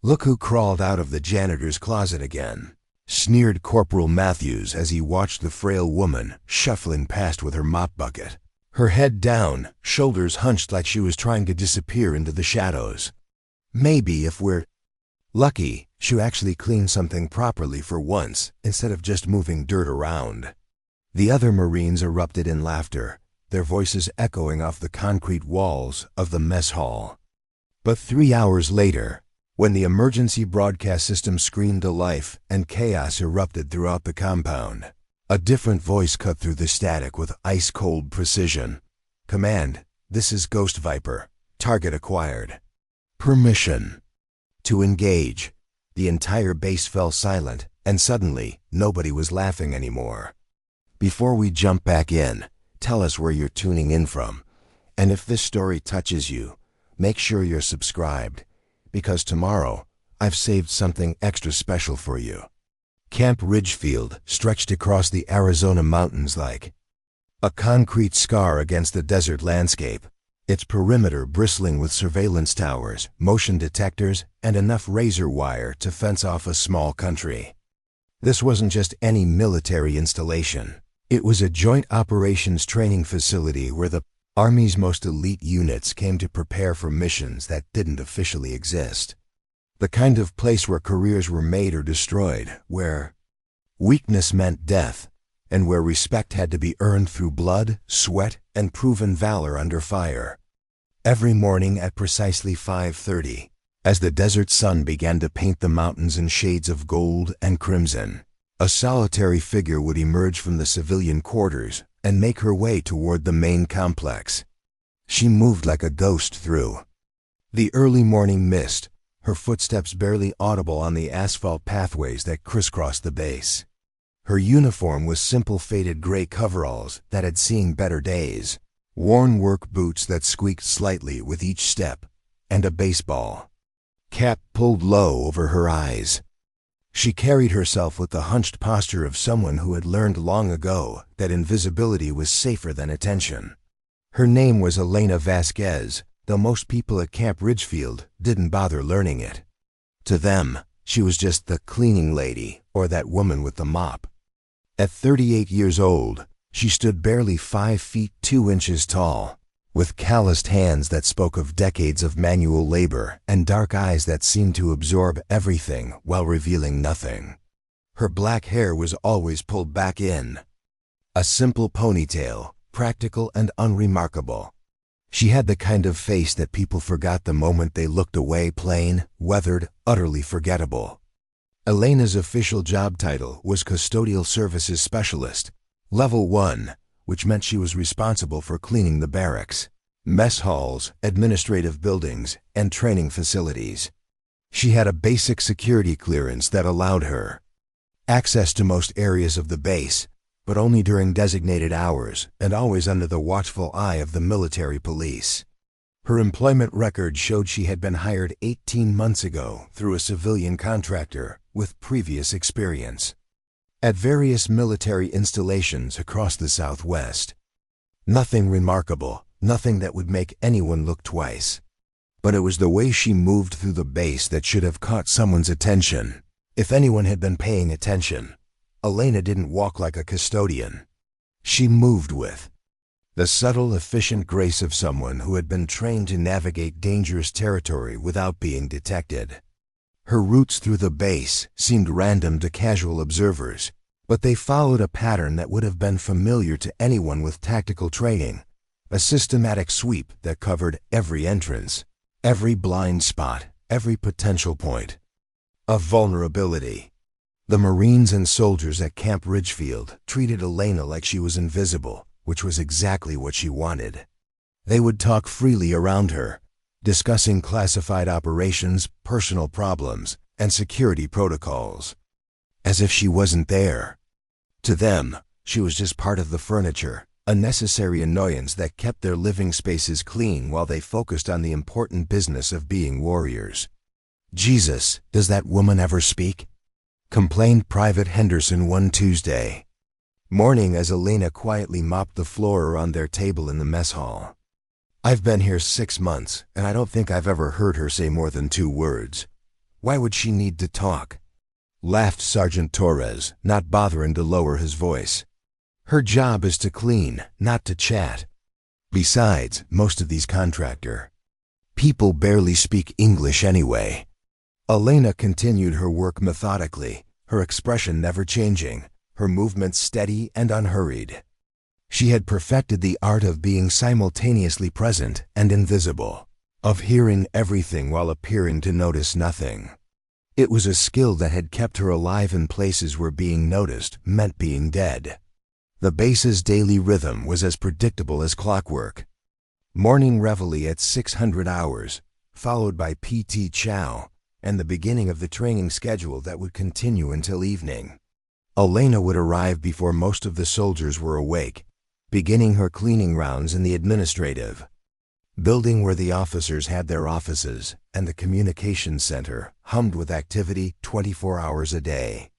"Look who crawled out of the janitor's closet again," sneered Corporal Matthews as he watched the frail woman shuffling past with her mop bucket, her head down, shoulders hunched like she was trying to disappear into the shadows. "Maybe if we're lucky, she'll actually clean something properly for once, instead of just moving dirt around." The other Marines erupted in laughter, their voices echoing off the concrete walls of the mess hall. But 3 hours later, when the emergency broadcast system screamed to life and chaos erupted throughout the compound, a different voice cut through the static with ice-cold precision. "Command, this is Ghost Viper. Target acquired. Permission to engage." The entire base fell silent, and suddenly, nobody was laughing anymore. Before we jump back in, tell us where you're tuning in from. And if this story touches you, make sure you're subscribed, because tomorrow, I've saved something extra special for you. Camp Ridgefield stretched across the Arizona mountains like a concrete scar against the desert landscape, its perimeter bristling with surveillance towers, motion detectors, and enough razor wire to fence off a small country. This wasn't just any military installation. It was a joint operations training facility where the Army's most elite units came to prepare for missions that didn't officially exist. The kind of place where careers were made or destroyed, where weakness meant death, and where respect had to be earned through blood, sweat, and proven valor under fire. Every morning at precisely 5:30, as the desert sun began to paint the mountains in shades of gold and crimson, a solitary figure would emerge from the civilian quarters and make her way toward the main complex. She moved like a ghost through the early morning mist, her footsteps barely audible on the asphalt pathways that crisscrossed the base. Her uniform was simple faded gray coveralls that had seen better days, worn work boots that squeaked slightly with each step, and a baseball cap pulled low over her eyes. She carried herself with the hunched posture of someone who had learned long ago that invisibility was safer than attention. Her name was Elena Vasquez, though most people at Camp Ridgefield didn't bother learning it. To them, she was just the cleaning lady or that woman with the mop. At 38 years old, she stood barely 5 feet 2 inches tall, with calloused hands that spoke of decades of manual labor and dark eyes that seemed to absorb everything while revealing nothing. Her black hair was always pulled back in, a simple ponytail, practical and unremarkable. She had the kind of face that people forgot the moment they looked away, plain, weathered, utterly forgettable. Elena's official job title was Custodial Services Specialist, Level 1, which meant she was responsible for cleaning the barracks, mess halls, administrative buildings, and training facilities. She had a basic security clearance that allowed her access to most areas of the base, but only during designated hours and always under the watchful eye of the military police. Her employment record showed she had been hired 18 months ago through a civilian contractor with previous experience at various military installations across the Southwest. Nothing remarkable, nothing that would make anyone look twice. But it was the way she moved through the base that should have caught someone's attention. If anyone had been paying attention, Elena didn't walk like a custodian. She moved with the subtle, efficient grace of someone who had been trained to navigate dangerous territory without being detected. Her routes through the base seemed random to casual observers, but they followed a pattern that would have been familiar to anyone with tactical training, a systematic sweep that covered every entrance, every blind spot, every potential point of vulnerability. The Marines and soldiers at Camp Ridgefield treated Elena like she was invisible, which was exactly what she wanted. They would talk freely around her, discussing classified operations, personal problems, and security protocols, as if she wasn't there. To them, she was just part of the furniture, a necessary annoyance that kept their living spaces clean while they focused on the important business of being warriors. "Jesus, does that woman ever speak?" complained Private Henderson one Tuesday morning as Elena quietly mopped the floor around their table in the mess hall. "I've been here 6 months, and I don't think I've ever heard her say more than 2 words. Why would she need to talk? Laughed Sergeant Torres, not bothering to lower his voice. Her job is to clean, not to chat. Besides, most of these contractor people barely speak English anyway. Elena continued her work methodically, her expression never changing, her movements steady and unhurried. She had perfected the art of being simultaneously present and invisible, of hearing everything while appearing to notice nothing. It was a skill that had kept her alive in places where being noticed meant being dead. The base's daily rhythm was as predictable as clockwork. Morning reveille at 600 hours, followed by PT chow, and the beginning of the training schedule that would continue until evening. Elena would arrive before most of the soldiers were awake, beginning her cleaning rounds in the administrative building where the officers had their offices, and the communications center hummed with activity 24 hours a day.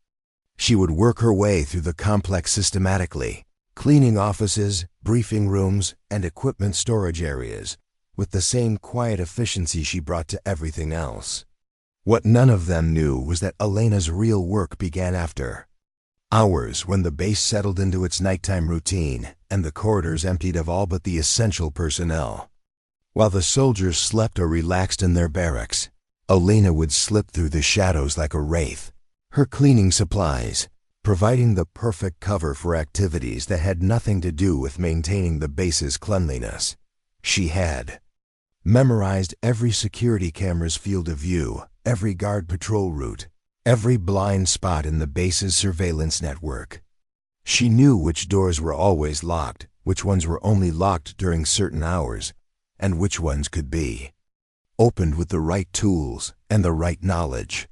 She would work her way through the complex systematically, cleaning offices, briefing rooms, and equipment storage areas, with the same quiet efficiency she brought to everything else. What none of them knew was that Elena's real work began after hours, when the base settled into its nighttime routine and the corridors emptied of all but the essential personnel. While the soldiers slept or relaxed in their barracks, Elena would slip through the shadows like a wraith, her cleaning supplies providing the perfect cover for activities that had nothing to do with maintaining the base's cleanliness. She had memorized every security camera's field of view, every guard patrol route, every blind spot in the base's surveillance network. She knew which doors were always locked, which ones were only locked during certain hours, and which ones could be opened with the right tools and the right knowledge.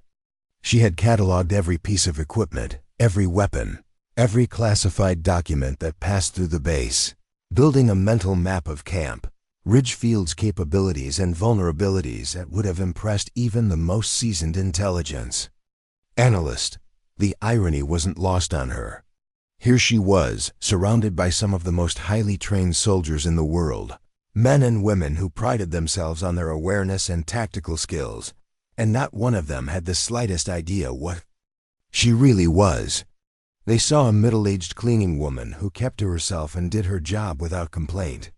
She had cataloged every piece of equipment, every weapon, every classified document that passed through the base, building a mental map of camp, Ridgefield's capabilities and vulnerabilities that would have impressed even the most seasoned intelligence analyst. The irony wasn't lost on her. Here she was, surrounded by some of the most highly trained soldiers in the world, men and women who prided themselves on their awareness and tactical skills, and not one of them had the slightest idea what she really was. They saw a middle-aged cleaning woman who kept to herself and did her job without complaint.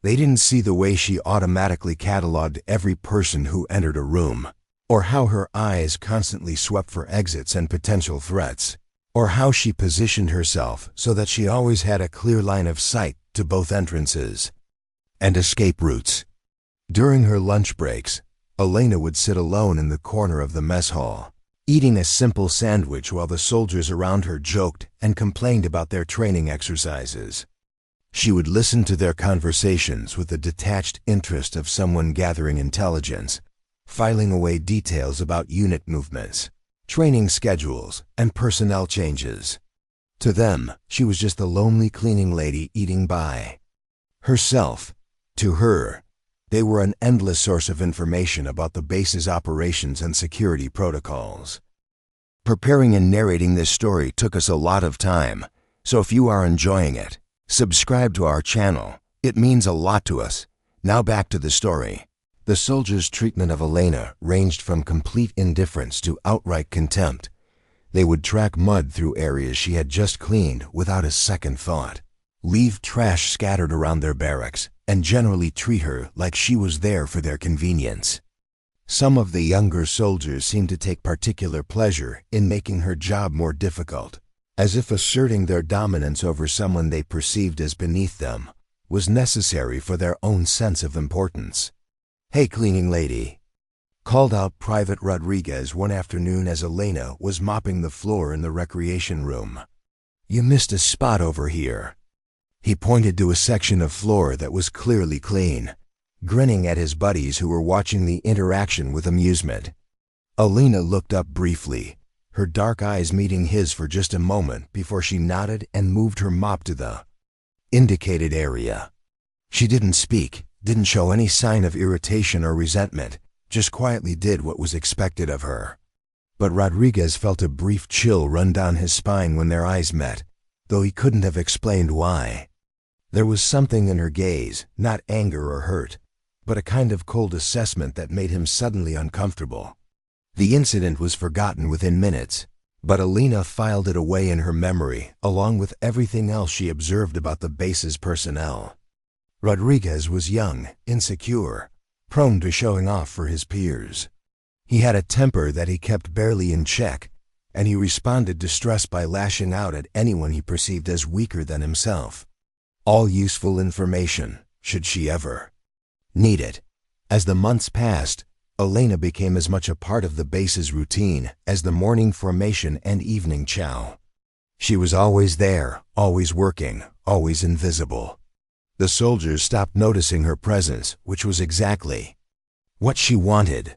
They didn't see the way she automatically cataloged every person who entered a room, or how her eyes constantly swept for exits and potential threats, or how she positioned herself so that she always had a clear line of sight to both entrances and escape routes. During her lunch breaks, Elena would sit alone in the corner of the mess hall, eating a simple sandwich while the soldiers around her joked and complained about their training exercises. She would listen to their conversations with the detached interest of someone gathering intelligence, filing away details about unit movements, training schedules, and personnel changes. To them, she was just a lonely cleaning lady eating by herself. To her, they were an endless source of information about the base's operations and security protocols. Preparing and narrating this story took us a lot of time, so if you are enjoying it, subscribe to our channel. It means a lot to us. Now back to the story. The soldiers' treatment of Elena ranged from complete indifference to outright contempt. They would track mud through areas she had just cleaned without a second thought, leave trash scattered around their barracks, and generally treat her like she was there for their convenience. Some of the younger soldiers seemed to take particular pleasure in making her job more difficult, as if asserting their dominance over someone they perceived as beneath them was necessary for their own sense of importance. "Hey, cleaning lady," called out Private Rodriguez one afternoon as Elena was mopping the floor in the recreation room. "You missed a spot over here." He pointed to a section of floor that was clearly clean, grinning at his buddies who were watching the interaction with amusement. Elena looked up briefly, her dark eyes meeting his for just a moment before she nodded and moved her mop to the indicated area. She didn't speak, didn't show any sign of irritation or resentment, just quietly did what was expected of her. But Rodriguez felt a brief chill run down his spine when their eyes met, though he couldn't have explained why. There was something in her gaze, not anger or hurt, but a kind of cold assessment that made him suddenly uncomfortable. The incident was forgotten within minutes, but Alina filed it away in her memory along with everything else she observed about the base's personnel. Rodriguez was young, insecure, prone to showing off for his peers. He had a temper that he kept barely in check, and he responded to stress by lashing out at anyone he perceived as weaker than himself. All useful information, should she ever need it. As the months passed, Alina became as much a part of the base's routine as the morning formation and evening chow. She was always there, always working, always invisible. The soldiers stopped noticing her presence, which was exactly what she wanted.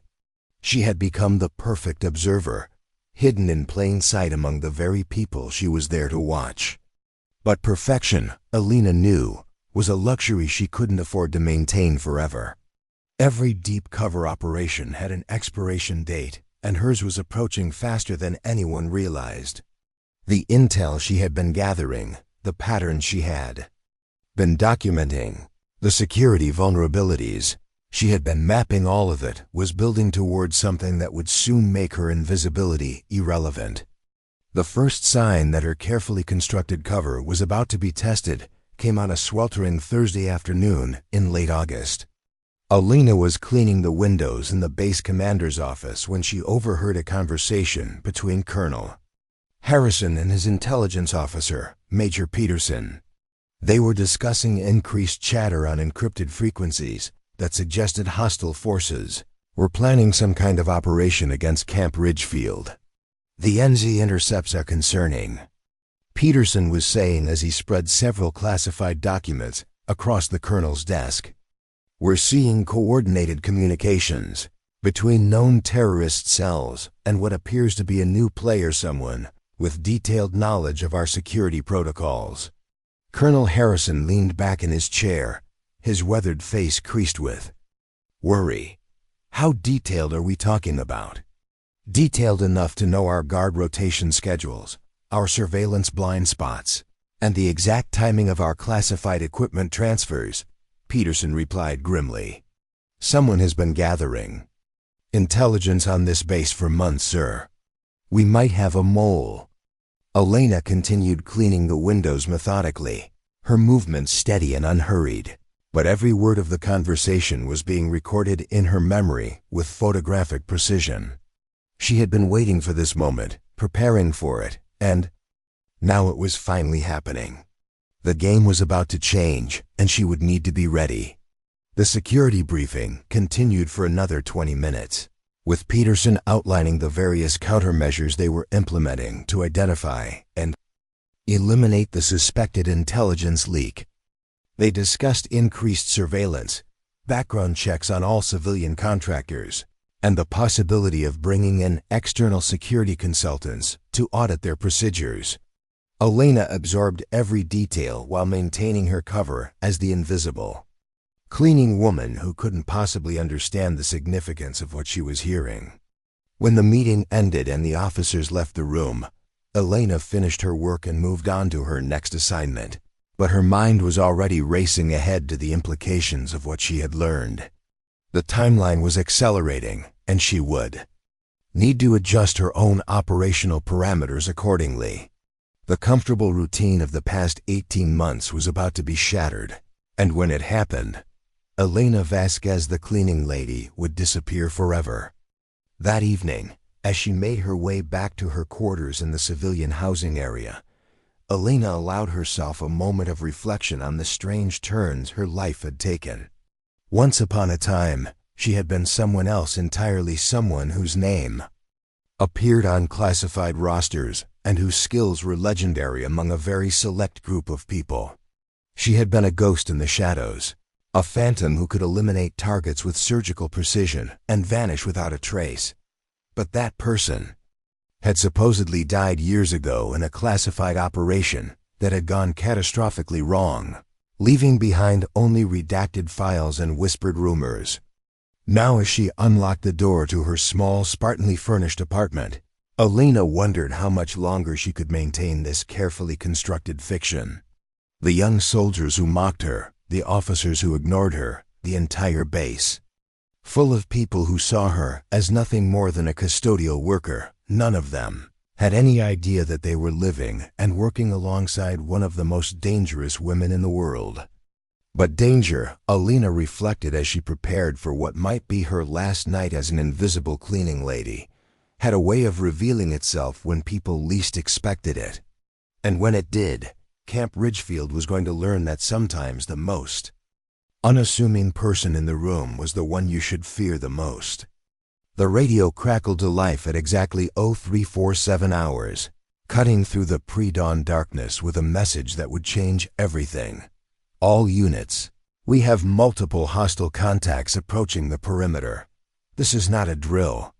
She had become the perfect observer, hidden in plain sight among the very people she was there to watch. But perfection, Alina knew, was a luxury she couldn't afford to maintain forever. Every deep cover operation had an expiration date, and hers was approaching faster than anyone realized. The intel she had been gathering, the patterns she had been documenting, the security vulnerabilities, she had been mapping, all of it was building towards something that would soon make her invisibility irrelevant. The first sign that her carefully constructed cover was about to be tested came on a sweltering Thursday afternoon in late August. Alina was cleaning the windows in the base commander's office when she overheard a conversation between Colonel Harrison and his intelligence officer, Major Peterson. They were discussing increased chatter on encrypted frequencies that suggested hostile forces were planning some kind of operation against Camp Ridgefield. The NZ intercepts are concerning, Peterson was saying as he spread several classified documents across the colonel's desk. We're seeing coordinated communications between known terrorist cells and what appears to be a new player, someone with detailed knowledge of our security protocols. Colonel Harrison leaned back in his chair, his weathered face creased with worry. How detailed are we talking about? Detailed enough to know our guard rotation schedules, our surveillance blind spots, and the exact timing of our classified equipment transfers, Peterson replied grimly. Someone has been gathering intelligence on this base for months, sir. We might have a mole. Alina continued cleaning the windows methodically, her movements steady and unhurried, but every word of the conversation was being recorded in her memory with photographic precision. She had been waiting for this moment, preparing for it, and now it was finally happening. The game was about to change, and she would need to be ready. The security briefing continued for another 20 minutes, with Peterson outlining the various countermeasures they were implementing to identify and eliminate the suspected intelligence leak. They discussed increased surveillance, background checks on all civilian contractors, and the possibility of bringing in external security consultants to audit their procedures. Alina absorbed every detail while maintaining her cover as the invisible cleaning woman who couldn't possibly understand the significance of what she was hearing. When the meeting ended and the officers left the room, Alina finished her work and moved on to her next assignment, but her mind was already racing ahead to the implications of what she had learned. The timeline was accelerating, and she would need to adjust her own operational parameters accordingly. The comfortable routine of the past 18 months was about to be shattered, and when it happened, Elena Vasquez, the cleaning lady, would disappear forever. That evening, as she made her way back to her quarters in the civilian housing area, Elena allowed herself a moment of reflection on the strange turns her life had taken. Once upon a time, she had been someone else entirely, someone whose name appeared on classified rosters and whose skills were legendary among a very select group of people. She had been a ghost in the shadows, a phantom who could eliminate targets with surgical precision and vanish without a trace. But that person had supposedly died years ago in a classified operation that had gone catastrophically wrong, leaving behind only redacted files and whispered rumors. Now, as she unlocked the door to her small, spartanly furnished apartment, Elena wondered how much longer she could maintain this carefully constructed fiction. The young soldiers who mocked her, the officers who ignored her, the entire base full of people who saw her as nothing more than a custodial worker. None of them had any idea that they were living and working alongside one of the most dangerous women in the world. But danger, Alina reflected as she prepared for what might be her last night as an invisible cleaning lady, had a way of revealing itself when people least expected it. And when it did, Camp Ridgefield was going to learn that sometimes the most unassuming person in the room was the one you should fear the most. The radio crackled to life at exactly 0347 hours, cutting through the pre-dawn darkness with a message that would change everything. All units, we have multiple hostile contacts approaching the perimeter. This is not a drill.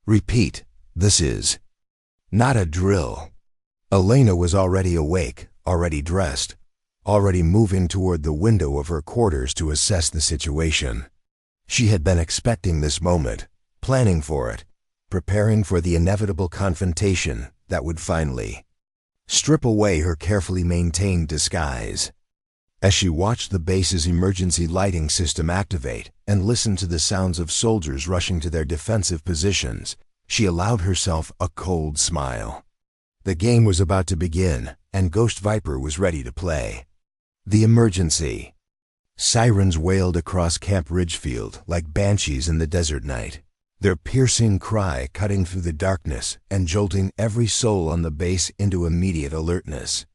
Repeat, this is not a drill. Elena was already awake, already dressed, already moving toward the window of her quarters to assess the situation. She had been expecting this moment, planning for it, preparing for the inevitable confrontation that would finally strip away her carefully maintained disguise. As she watched the base's emergency lighting system activate and listened to the sounds of soldiers rushing to their defensive positions, she allowed herself a cold smile. The game was about to begin, and Ghost Viper was ready to play. The emergency sirens wailed across Camp Ridgefield like banshees in the desert night, their piercing cry cutting through the darkness and jolting every soul on the base into immediate alertness.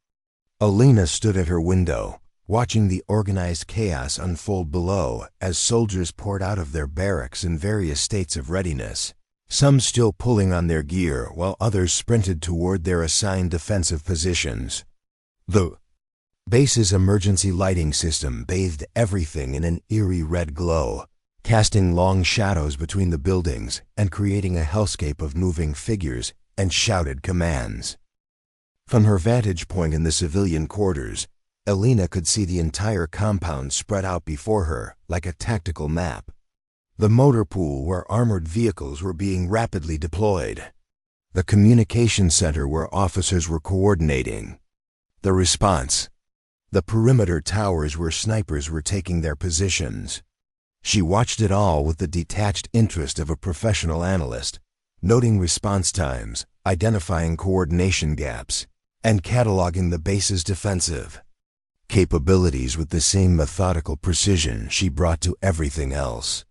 Alina stood at her window, watching the organized chaos unfold below as soldiers poured out of their barracks in various states of readiness, some still pulling on their gear while others sprinted toward their assigned defensive positions. The base's emergency lighting system bathed everything in an eerie red glow, casting long shadows between the buildings and creating a hellscape of moving figures and shouted commands. From her vantage point in the civilian quarters, Alina could see the entire compound spread out before her like a tactical map. The motor pool where armored vehicles were being rapidly deployed. The communication center where officers were coordinating. The response. The perimeter towers where snipers were taking their positions. She watched it all with the detached interest of a professional analyst, noting response times, identifying coordination gaps, and cataloging the base's defensive capabilities with the same methodical precision she brought to everything else.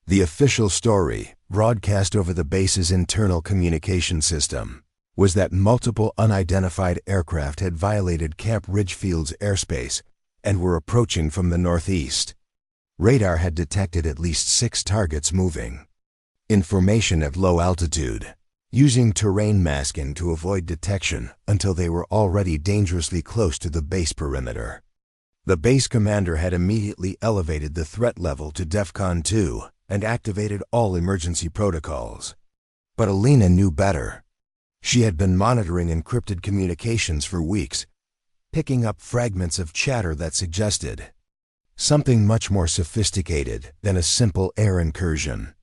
The official story, broadcast over the base's internal communication system, was that multiple unidentified aircraft had violated Camp Ridgefield's airspace and were approaching from the northeast. Radar had detected at least 6 targets moving in formation at low altitude, using terrain masking to avoid detection until they were already dangerously close to the base perimeter. The base commander had immediately elevated the threat level to DEFCON 2 and activated all emergency protocols. But Alina knew better. She had been monitoring encrypted communications for weeks, picking up fragments of chatter that suggested something much more sophisticated than a simple air incursion.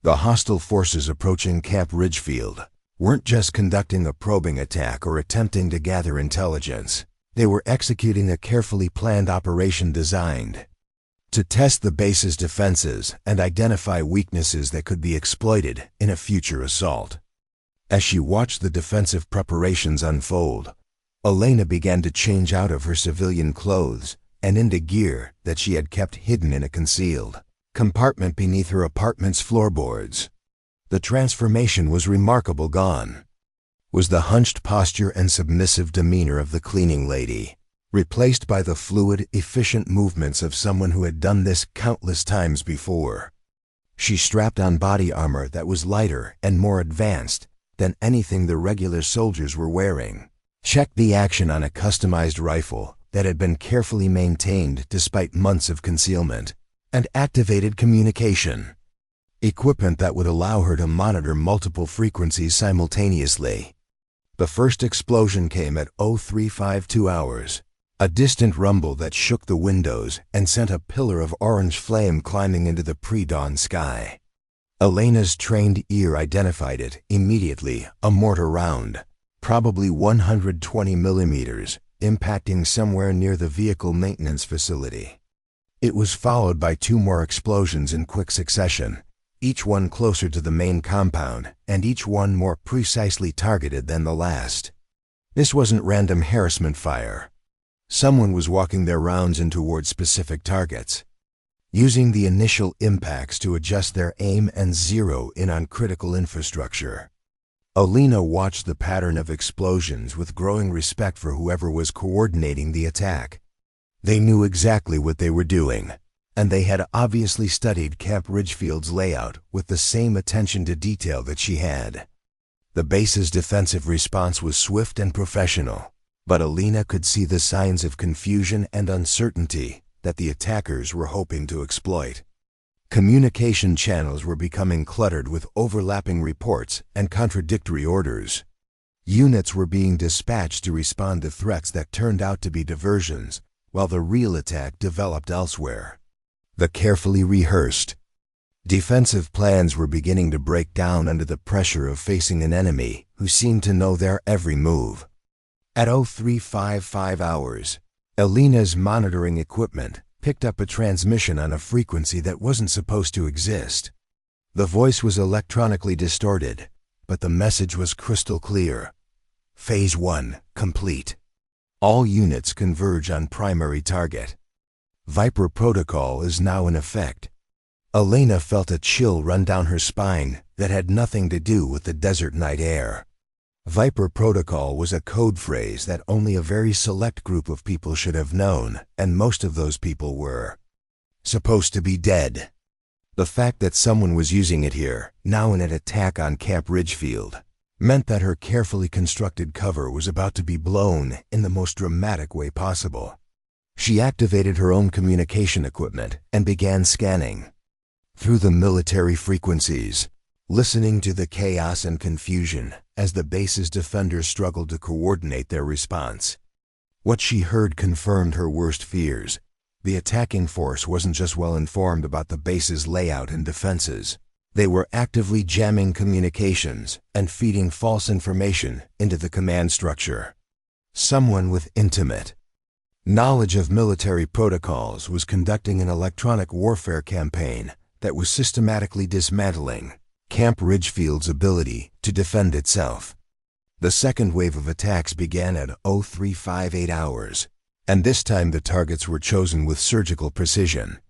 The hostile forces approaching Camp Ridgefield weren't just conducting a probing attack or attempting to gather intelligence. They were executing a carefully planned operation designed to test the base's defenses and identify weaknesses that could be exploited in a future assault. As she watched the defensive preparations unfold, Alina began to change out of her civilian clothes and into gear that she had kept hidden in a concealed compartment beneath her apartment's floorboards. The transformation was remarkable. Gone was the hunched posture and submissive demeanor of the cleaning lady, replaced by the fluid, efficient movements of someone who had done this countless times before. She strapped on body armor that was lighter and more advanced than anything the regular soldiers were wearing, checked the action on a customized rifle that had been carefully maintained despite months of concealment, and activated communication equipment that would allow her to monitor multiple frequencies simultaneously. The first explosion came at 0352 hours, a distant rumble that shook the windows and sent a pillar of orange flame climbing into the pre-dawn sky. Elena's trained ear identified it immediately, a mortar round, probably 120 millimeters, impacting somewhere near the vehicle maintenance facility. It was followed by 2 more explosions in quick succession, each one closer to the main compound, and each one more precisely targeted than the last. This wasn't random harassment fire. Someone was walking their rounds in towards specific targets, using the initial impacts to adjust their aim and zero in on critical infrastructure. Alina watched the pattern of explosions with growing respect for whoever was coordinating the attack. They knew exactly what they were doing, and they had obviously studied Camp Ridgefield's layout with the same attention to detail that she had. The base's defensive response was swift and professional, but Alina could see the signs of confusion and uncertainty that the attackers were hoping to exploit. Communication channels were becoming cluttered with overlapping reports and contradictory orders. Units were being dispatched to respond to threats that turned out to be diversions, while the real attack developed elsewhere. The carefully rehearsed defensive plans were beginning to break down under the pressure of facing an enemy who seemed to know their every move. At 0355 hours, Alina's monitoring equipment picked up a transmission on a frequency that wasn't supposed to exist. The voice was electronically distorted, but the message was crystal clear. Phase 1 complete. All units converge on primary target. Viper protocol is now in effect. Alina felt a chill run down her spine that had nothing to do with the desert night air. Viper protocol was a code phrase that only a very select group of people should have known, and most of those people were supposed to be dead. The fact that someone was using it here, now in an attack on Camp Ridgefield, meant that her carefully constructed cover was about to be blown in the most dramatic way possible. She activated her own communication equipment and began scanning through the military frequencies, listening to the chaos and confusion as the base's defenders struggled to coordinate their response. What she heard confirmed her worst fears. The attacking force wasn't just well informed about the base's layout and defenses. They were actively jamming communications and feeding false information into the command structure. Someone with intimate knowledge of military protocols was conducting an electronic warfare campaign that was systematically dismantling Camp Ridgefield's ability to defend itself. The second wave of attacks began at 0358 hours, and this time the targets were chosen with surgical precision.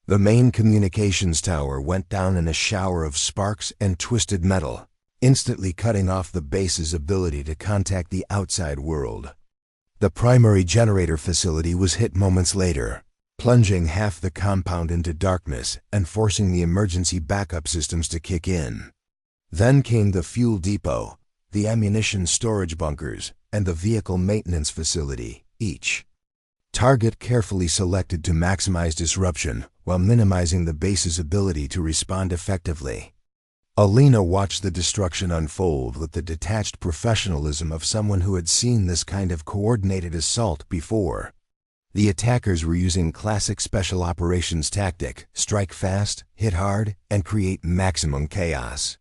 The main communications tower went down in a shower of sparks and twisted metal, instantly cutting off the base's ability to contact the outside world. The primary generator facility was hit moments later, plunging half the compound into darkness and forcing the emergency backup systems to kick in. Then came the fuel depot, the ammunition storage bunkers, and the vehicle maintenance facility, each target carefully selected to maximize disruption while minimizing the base's ability to respond effectively. Alina watched the destruction unfold with the detached professionalism of someone who had seen this kind of coordinated assault before. The attackers were using classic special operations tactic: strike fast, hit hard, and create maximum chaos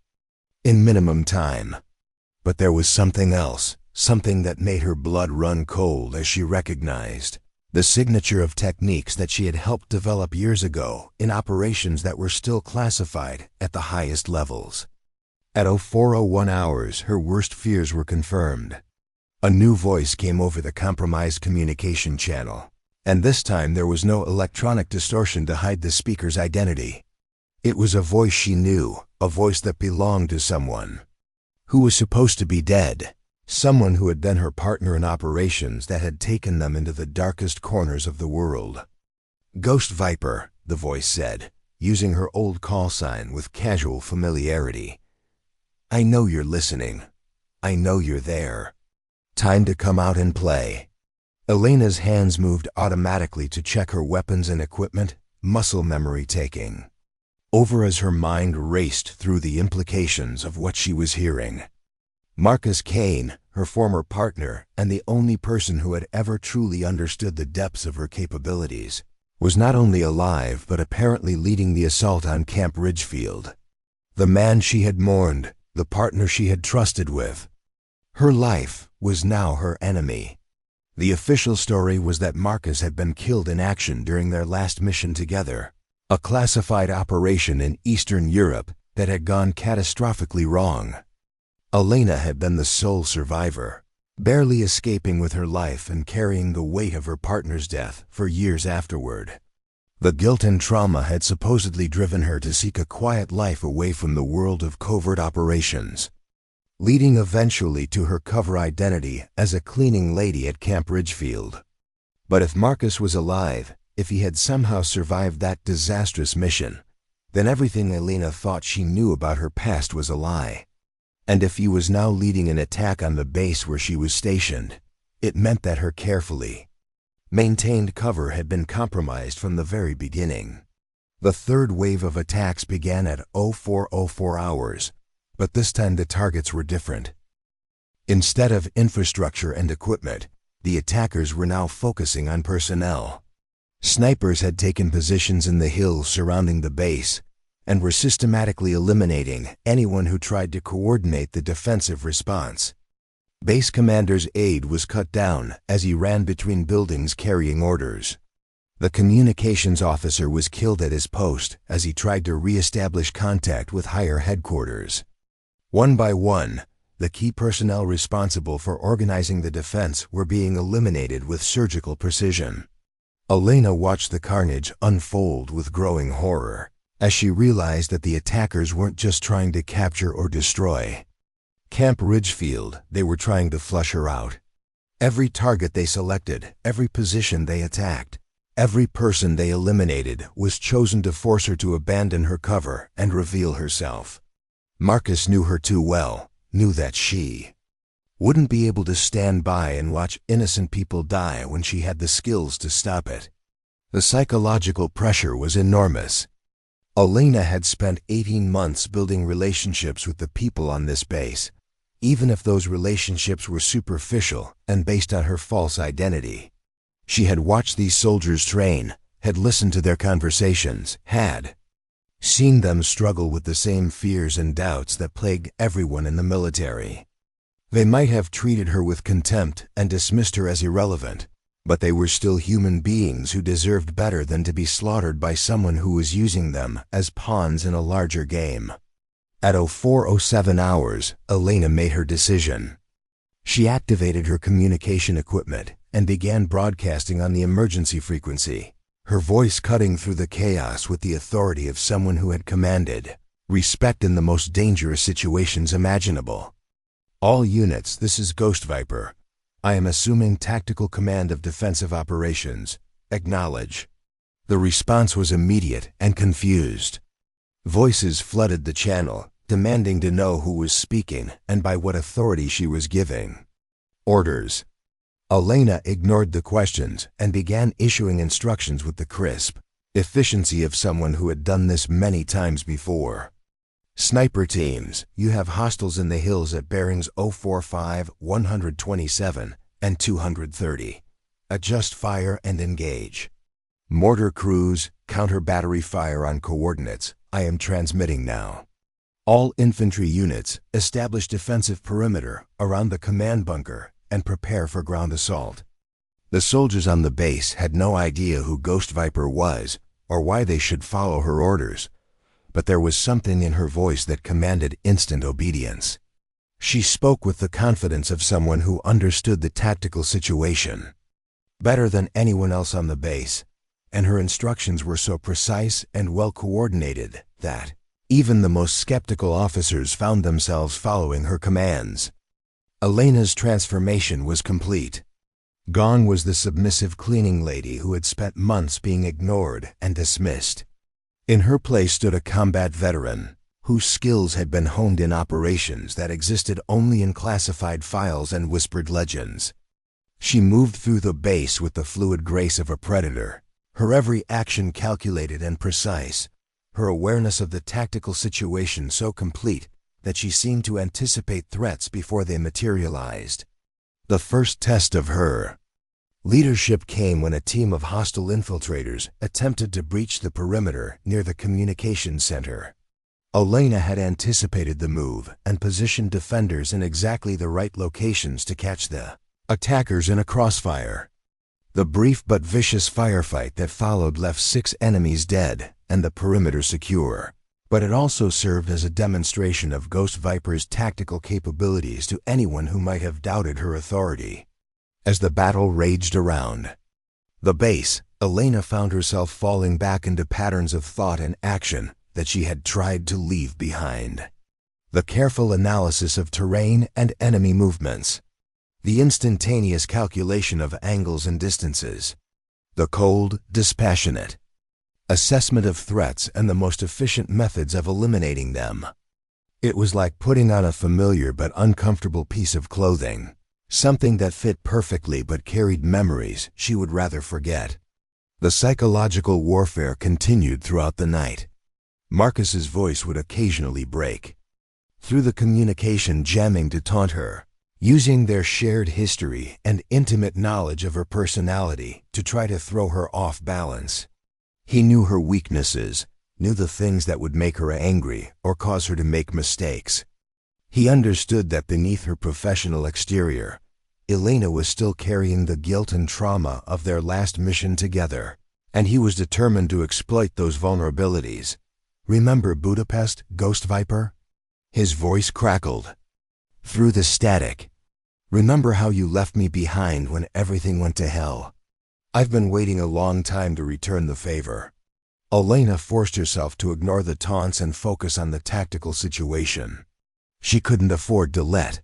in minimum time. But there was something else, something that made her blood run cold as she recognized the signature of techniques that she had helped develop years ago in operations that were still classified at the highest levels. At 0401 hours, her worst fears were confirmed. A new voice came over the compromised communication channel, and this time there was no electronic distortion to hide the speaker's identity. It was a voice she knew, a voice that belonged to someone who was supposed to be dead. Someone who had been her partner in operations that had taken them into the darkest corners of the world. "Ghost Viper," the voice said, using her old call sign with casual familiarity. "I know you're listening. I know you're there. Time to come out and play." Alina's hands moved automatically to check her weapons and equipment, muscle memory taking over as her mind raced through the implications of what she was hearing. Marcus Kane, her former partner and the only person who had ever truly understood the depths of her capabilities, was not only alive but apparently leading the assault on Camp Ridgefield. The man she had mourned, the partner she had trusted with. Her life was now her enemy. The official story was that Marcus had been killed in action during their last mission together, a classified operation in Eastern Europe that had gone catastrophically wrong. Elena had been the sole survivor, barely escaping with her life and carrying the weight of her partner's death for years afterward. The guilt and trauma had supposedly driven her to seek a quiet life away from the world of covert operations, leading eventually to her cover identity as a cleaning lady at Camp Ridgefield. But if Marcus was alive, if he had somehow survived that disastrous mission, then everything Elena thought she knew about her past was a lie. And if he was now leading an attack on the base where she was stationed, it meant that her carefully maintained cover had been compromised from the very beginning. The third wave of attacks began at 0404 hours, but this time the targets were different. Instead of infrastructure and equipment, the attackers were now focusing on personnel. Snipers had taken positions in the hills surrounding the base and were systematically eliminating anyone who tried to coordinate the defensive response. Base commander's aide was cut down as he ran between buildings carrying orders. The communications officer was killed at his post as he tried to re-establish contact with higher headquarters. One by one, the key personnel responsible for organizing the defense were being eliminated with surgical precision. Elena watched the carnage unfold with growing horror as she realized that the attackers weren't just trying to capture or destroy Camp Ridgefield, they were trying to flush her out. Every target they selected, every position they attacked, every person they eliminated was chosen to force her to abandon her cover and reveal herself. Marcus knew her too well, knew that she wouldn't be able to stand by and watch innocent people die when she had the skills to stop it. The psychological pressure was enormous. Elena had spent 18 months building relationships with the people on this base, even if those relationships were superficial and based on her false identity. She had watched these soldiers train, had listened to their conversations, had seen them struggle with the same fears and doubts that plague everyone in the military. They might have treated her with contempt and dismissed her as irrelevant, but they were still human beings who deserved better than to be slaughtered by someone who was using them as pawns in a larger game. At 0407 hours, Elena made her decision. She activated her communication equipment and began broadcasting on the emergency frequency, her voice cutting through the chaos with the authority of someone who had commanded respect in the most dangerous situations imaginable. All units, this is Ghost Viper. I am assuming tactical command of defensive operations. Acknowledge. The response was immediate and confused. Voices flooded the channel, demanding to know who was speaking and by what authority she was giving orders. Elena ignored the questions and began issuing instructions with the crisp efficiency of someone who had done this many times before. Sniper teams, you have hostiles in the hills at bearings 045, 127, and 230. Adjust fire and engage. Mortar crews, counter battery fire on coordinates. I am transmitting now. All infantry units, establish defensive perimeter around the command bunker and prepare for ground assault. The soldiers on the base had no idea who Ghost Viper was or why they should follow her orders, but there was something in her voice that commanded instant obedience. She spoke with the confidence of someone who understood the tactical situation better than anyone else on the base, and her instructions were so precise and well coordinated that even the most skeptical officers found themselves following her commands. Elena's transformation was complete. Gone was the submissive cleaning lady who had spent months being ignored and dismissed. In her place stood a combat veteran, whose skills had been honed in operations that existed only in classified files and whispered legends. She moved through the base with the fluid grace of a predator, her every action calculated and precise, her awareness of the tactical situation so complete that she seemed to anticipate threats before they materialized. The first test of her leadership came when a team of hostile infiltrators attempted to breach the perimeter near the communications center. Elena had anticipated the move and positioned defenders in exactly the right locations to catch the Attackers in a crossfire. The brief but vicious firefight that followed left 6 enemies dead and the perimeter secure. But it also served as a demonstration of Ghost Viper's tactical capabilities to anyone who might have doubted her authority. As the battle raged around the base, Elena found herself falling back into patterns of thought and action that she had tried to leave behind. The careful analysis of terrain and enemy movements. The instantaneous calculation of angles and distances. The cold, dispassionate assessment of threats and the most efficient methods of eliminating them. It was like putting on a familiar but uncomfortable piece of clothing, something that fit perfectly but carried memories she would rather forget. The psychological warfare continued throughout the night. Marcus's voice would occasionally break through the communication, jamming to taunt her, using their shared history and intimate knowledge of her personality to try to throw her off balance. He knew her weaknesses, knew the things that would make her angry or cause her to make mistakes. He understood that beneath her professional exterior, Elena was still carrying the guilt and trauma of their last mission together, and he was determined to exploit those vulnerabilities. "Remember Budapest, Ghost Viper?" His voice crackled through the static. "Remember how you left me behind when everything went to hell? I've been waiting a long time to return the favor." Elena forced herself to ignore the taunts and focus on the tactical situation. She couldn't afford to let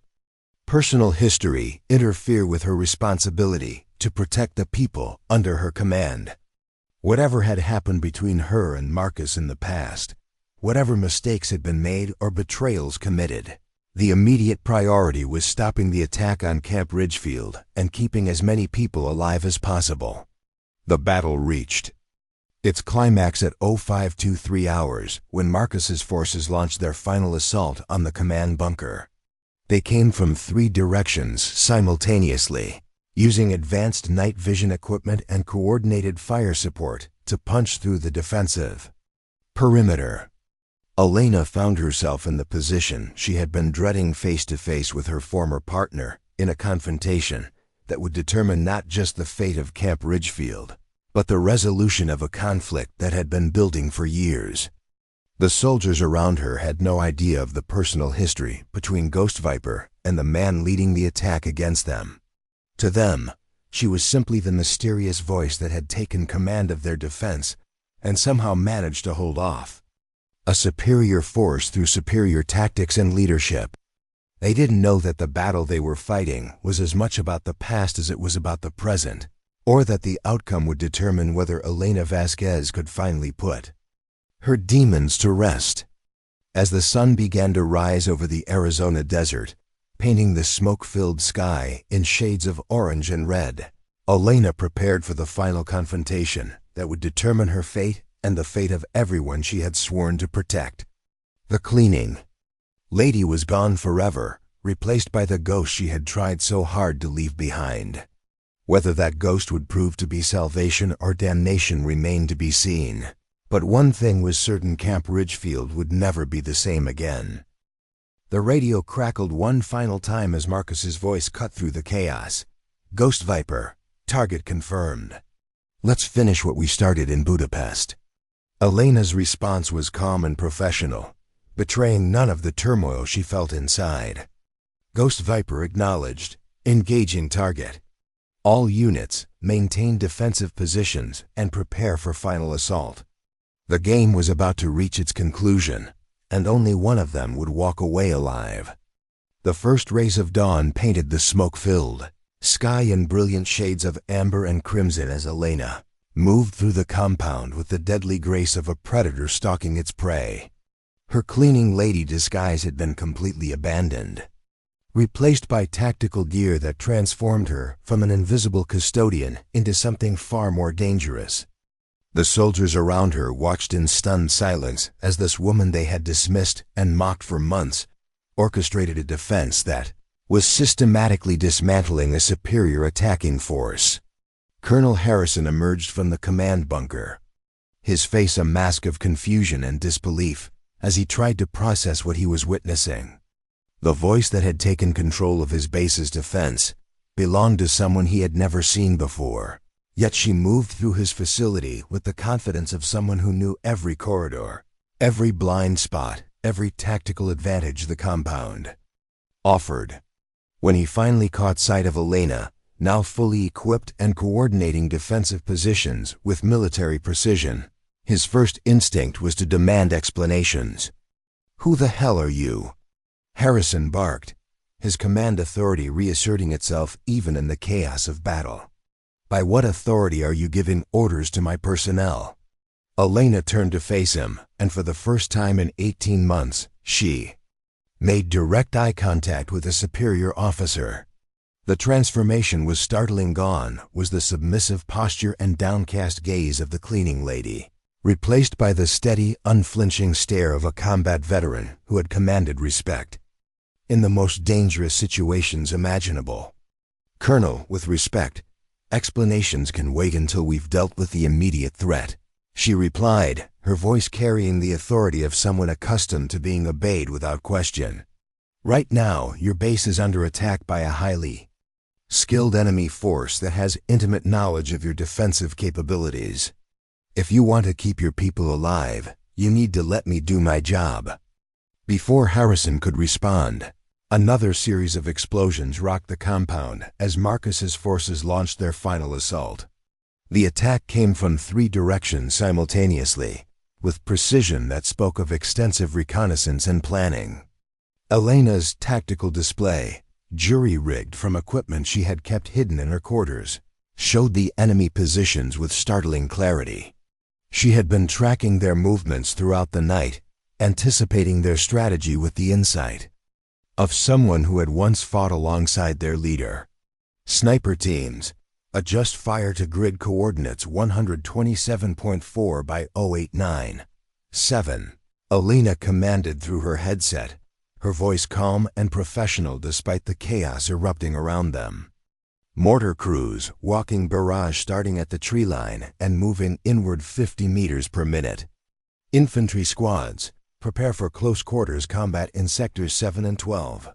personal history interfere with her responsibility to protect the people under her command. Whatever had happened between her and Marcus in the past, whatever mistakes had been made or betrayals committed, the immediate priority was stopping the attack on Camp Ridgefield and keeping as many people alive as possible. The battle reached its climax at 0523 hours when Marcus's forces launched their final assault on the command bunker. They came from 3 directions simultaneously, using advanced night vision equipment and coordinated fire support to punch through the defensive perimeter. Elena found herself in the position she had been dreading, face to face with her former partner in a confrontation that would determine not just the fate of Camp Ridgefield, but the resolution of a conflict that had been building for years. The soldiers around her had no idea of the personal history between Ghost Viper and the man leading the attack against them. To them, she was simply the mysterious voice that had taken command of their defense and somehow managed to hold off a superior force through superior tactics and leadership. They didn't know that the battle they were fighting was as much about the past as it was about the present, or that the outcome would determine whether Elena Vasquez could finally put her demons to rest. As the sun began to rise over the Arizona desert, painting the smoke-filled sky in shades of orange and red, Elena prepared for the final confrontation that would determine her fate and the fate of everyone she had sworn to protect. The cleaning lady was gone forever, replaced by the ghost she had tried so hard to leave behind. Whether that ghost would prove to be salvation or damnation remained to be seen. But one thing was certain: Camp Ridgefield would never be the same again. The radio crackled one final time as Marcus's voice cut through the chaos. "Ghost Viper, target confirmed. Let's finish what we started in Budapest." Elena's response was calm and professional, betraying none of the turmoil she felt inside. Ghost Viper acknowledged, engaging target. All units maintain defensive positions and prepare for final assault. The game was about to reach its conclusion, and only one of them would walk away alive. The first rays of dawn painted the smoke-filled sky in brilliant shades of amber and crimson as Elena moved through the compound with the deadly grace of a predator stalking its prey. Her cleaning lady disguise had been completely abandoned, replaced by tactical gear that transformed her from an invisible custodian into something far more dangerous. The soldiers around her watched in stunned silence as this woman they had dismissed and mocked for months orchestrated a defense that was systematically dismantling a superior attacking force. Colonel Harrison emerged from the command bunker, his face a mask of confusion and disbelief as he tried to process what he was witnessing. The voice that had taken control of his base's defense belonged to someone he had never seen before. Yet she moved through his facility with the confidence of someone who knew every corridor, every blind spot, every tactical advantage the compound offered. When he finally caught sight of Elena, now fully equipped and coordinating defensive positions with military precision, his first instinct was to demand explanations. "Who the hell are you?" Harrison barked, his command authority reasserting itself even in the chaos of battle. "By what authority are you giving orders to my personnel?" Elena turned to face him, and for the first time in 18 months, she made direct eye contact with a superior officer. The transformation was startling. Gone was the submissive posture and downcast gaze of the cleaning lady, replaced by the steady, unflinching stare of a combat veteran who had commanded respect in the most dangerous situations imaginable. "Colonel, with respect, explanations can wait until we've dealt with the immediate threat," she replied, her voice carrying the authority of someone accustomed to being obeyed without question. "Right now, your base is under attack by a highly skilled enemy force that has intimate knowledge of your defensive capabilities. If you want to keep your people alive, you need to let me do my job." Before Harrison could respond, another series of explosions rocked the compound as Marcus's forces launched their final assault. The attack came from 3 directions simultaneously, with precision that spoke of extensive reconnaissance and planning. Elena's tactical display, jury-rigged from equipment she had kept hidden in her quarters, showed the enemy positions with startling clarity. She had been tracking their movements throughout the night, anticipating their strategy with the insight of someone who had once fought alongside their leader. Sniper teams, adjust fire to grid coordinates 127.4 by 0897. Elena commanded through her headset, her voice calm and professional despite the chaos erupting around them. Mortar crews, walking barrage starting at the tree line and moving inward 50 meters per minute. Infantry squads, prepare for close quarters combat in sectors 7 and 12.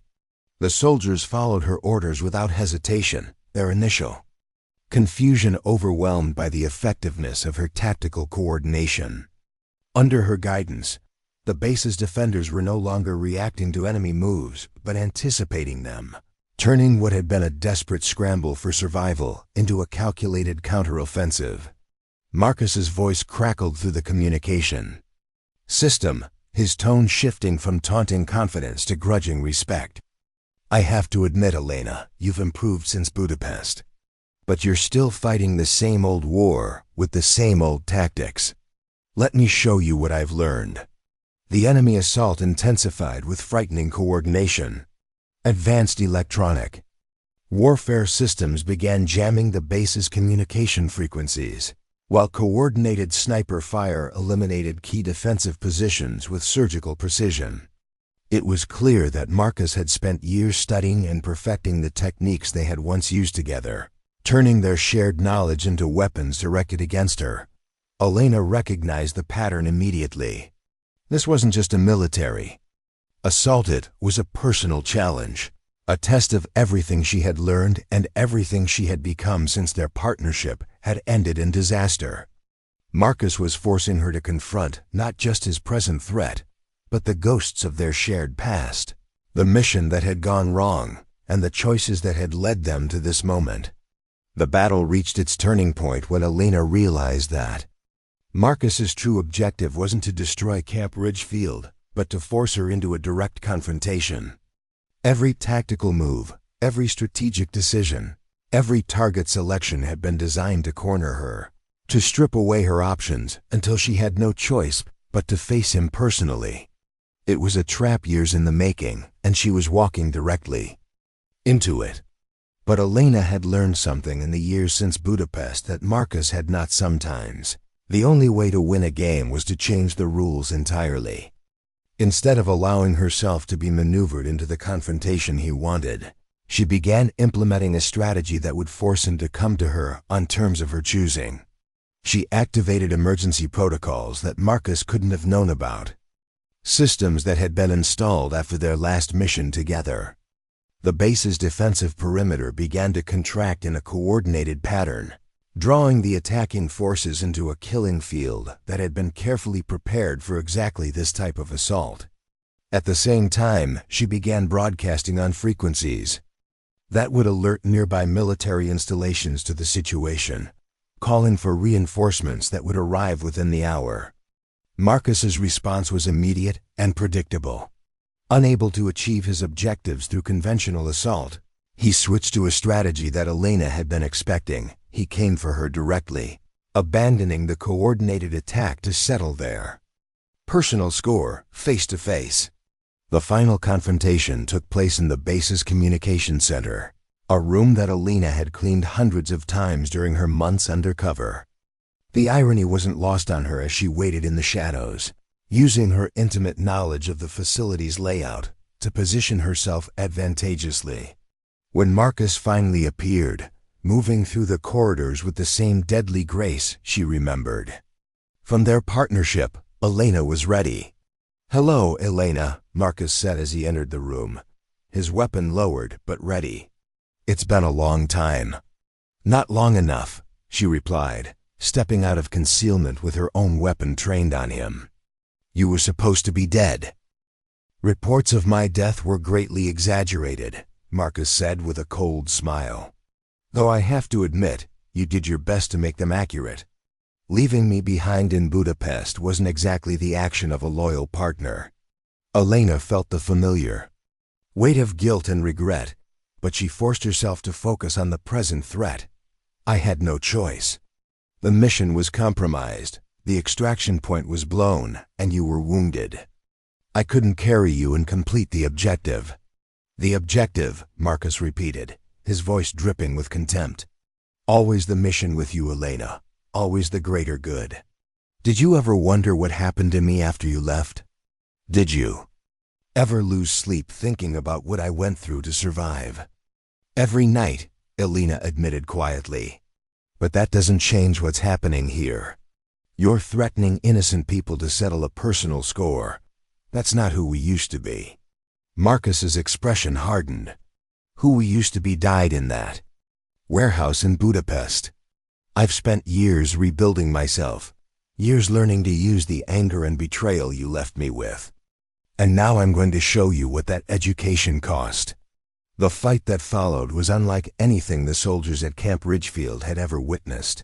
The soldiers followed her orders without hesitation, their initial confusion overwhelmed by the effectiveness of her tactical coordination. Under her guidance, the base's defenders were no longer reacting to enemy moves, but anticipating them, turning what had been a desperate scramble for survival into a calculated counteroffensive. Marcus's voice crackled through the communication system, his tone shifting from taunting confidence to grudging respect. "I have to admit, Elena, you've improved since Budapest. But you're still fighting the same old war with the same old tactics. Let me show you what I've learned." The enemy assault intensified with frightening coordination. Advanced electronic warfare systems began jamming the base's communication frequencies, while coordinated sniper fire eliminated key defensive positions with surgical precision. It was clear that Marcus had spent years studying and perfecting the techniques they had once used together, turning their shared knowledge into weapons directed against her. Elena recognized the pattern immediately. This wasn't just a military assault, it was a personal challenge, a test of everything she had learned and everything she had become since their partnership had ended in disaster. Marcus was forcing her to confront not just his present threat, but the ghosts of their shared past, the mission that had gone wrong, and the choices that had led them to this moment. The battle reached its turning point when Elena realized that Marcus's true objective wasn't to destroy Camp Ridgefield, but to force her into a direct confrontation. Every tactical move, every strategic decision, every target selection had been designed to corner her, to strip away her options until she had no choice but to face him personally. It was a trap years in the making, and she was walking directly into it. But Elena had learned something in the years since Budapest that Marcus had not. Sometimes the only way to win a game was to change the rules entirely. Instead of allowing herself to be maneuvered into the confrontation he wanted, she began implementing a strategy that would force him to come to her on terms of her choosing. She activated emergency protocols that Marcus couldn't have known about, systems that had been installed after their last mission together. The base's defensive perimeter began to contract in a coordinated pattern, drawing the attacking forces into a killing field that had been carefully prepared for exactly this type of assault. At the same time, she began broadcasting on frequencies that would alert nearby military installations to the situation, calling for reinforcements that would arrive within the hour. Marcus's response was immediate and predictable. Unable to achieve his objectives through conventional assault, he switched to a strategy that Elena had been expecting. He came for her directly, abandoning the coordinated attack to settle there. Personal score, face to face. The final confrontation took place in the base's communication center, a room that Elena had cleaned hundreds of times during her months undercover. The irony wasn't lost on her as she waited in the shadows, using her intimate knowledge of the facility's layout to position herself advantageously. When Marcus finally appeared, moving through the corridors with the same deadly grace she remembered from their partnership, Elena was ready. "Hello, Elena," Marcus said as he entered the room, his weapon lowered but ready. "It's been a long time." "Not long enough," she replied, stepping out of concealment with her own weapon trained on him. "You were supposed to be dead." "Reports of my death were greatly exaggerated," Marcus said with a cold smile. "Though I have to admit, you did your best to make them accurate. Leaving me behind in Budapest wasn't exactly the action of a loyal partner." Elena felt the familiar weight of guilt and regret, but she forced herself to focus on the present threat. "I had no choice. The mission was compromised, the extraction point was blown, and you were wounded. I couldn't carry you and complete the objective." "The objective," Marcus repeated, his voice dripping with contempt. "Always the mission with you, Elena. Always the greater good. Did you ever wonder what happened to me after you left? Did you ever lose sleep thinking about what I went through to survive?" "Every night," Elena admitted quietly. "But that doesn't change what's happening here. You're threatening innocent people to settle a personal score. That's not who we used to be." Marcus's expression hardened. "Who we used to be died in that warehouse in Budapest. I've spent years rebuilding myself, years learning to use the anger and betrayal you left me with. And now I'm going to show you what that education cost." The fight that followed was unlike anything the soldiers at Camp Ridgefield had ever witnessed.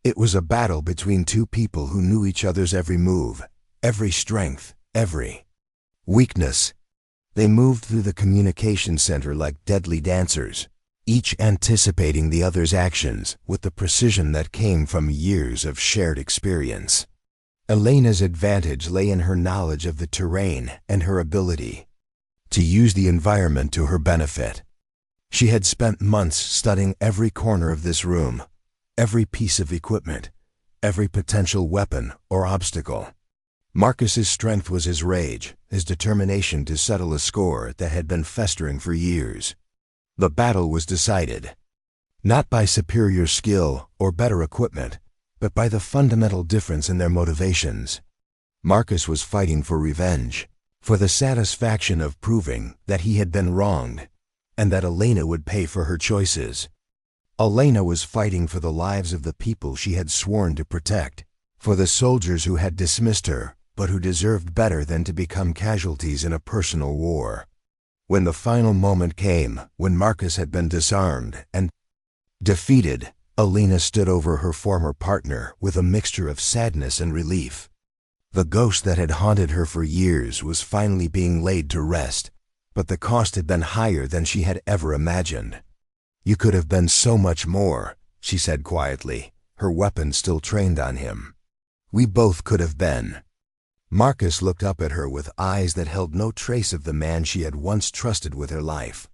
It was a battle between two people who knew each other's every move, every strength, every weakness. They moved through the communication center like deadly dancers, each anticipating the other's actions with the precision that came from years of shared experience. Elena's advantage lay in her knowledge of the terrain and her ability to use the environment to her benefit. She had spent months studying every corner of this room, every piece of equipment, every potential weapon or obstacle. Marcus's strength was his rage, his determination to settle a score that had been festering for years. The battle was decided, not by superior skill or better equipment, but by the fundamental difference in their motivations. Marcus was fighting for revenge, for the satisfaction of proving that he had been wronged, and that Elena would pay for her choices. Elena was fighting for the lives of the people she had sworn to protect, for the soldiers who had dismissed her, but who deserved better than to become casualties in a personal war. When the final moment came, when Marcus had been disarmed and defeated, Elena stood over her former partner with a mixture of sadness and relief. The ghost that had haunted her for years was finally being laid to rest, but the cost had been higher than she had ever imagined. "You could have been so much more," she said quietly, her weapon still trained on him. "We both could have been." Marcus looked up at her with eyes that held no trace of the man she had once trusted with her life.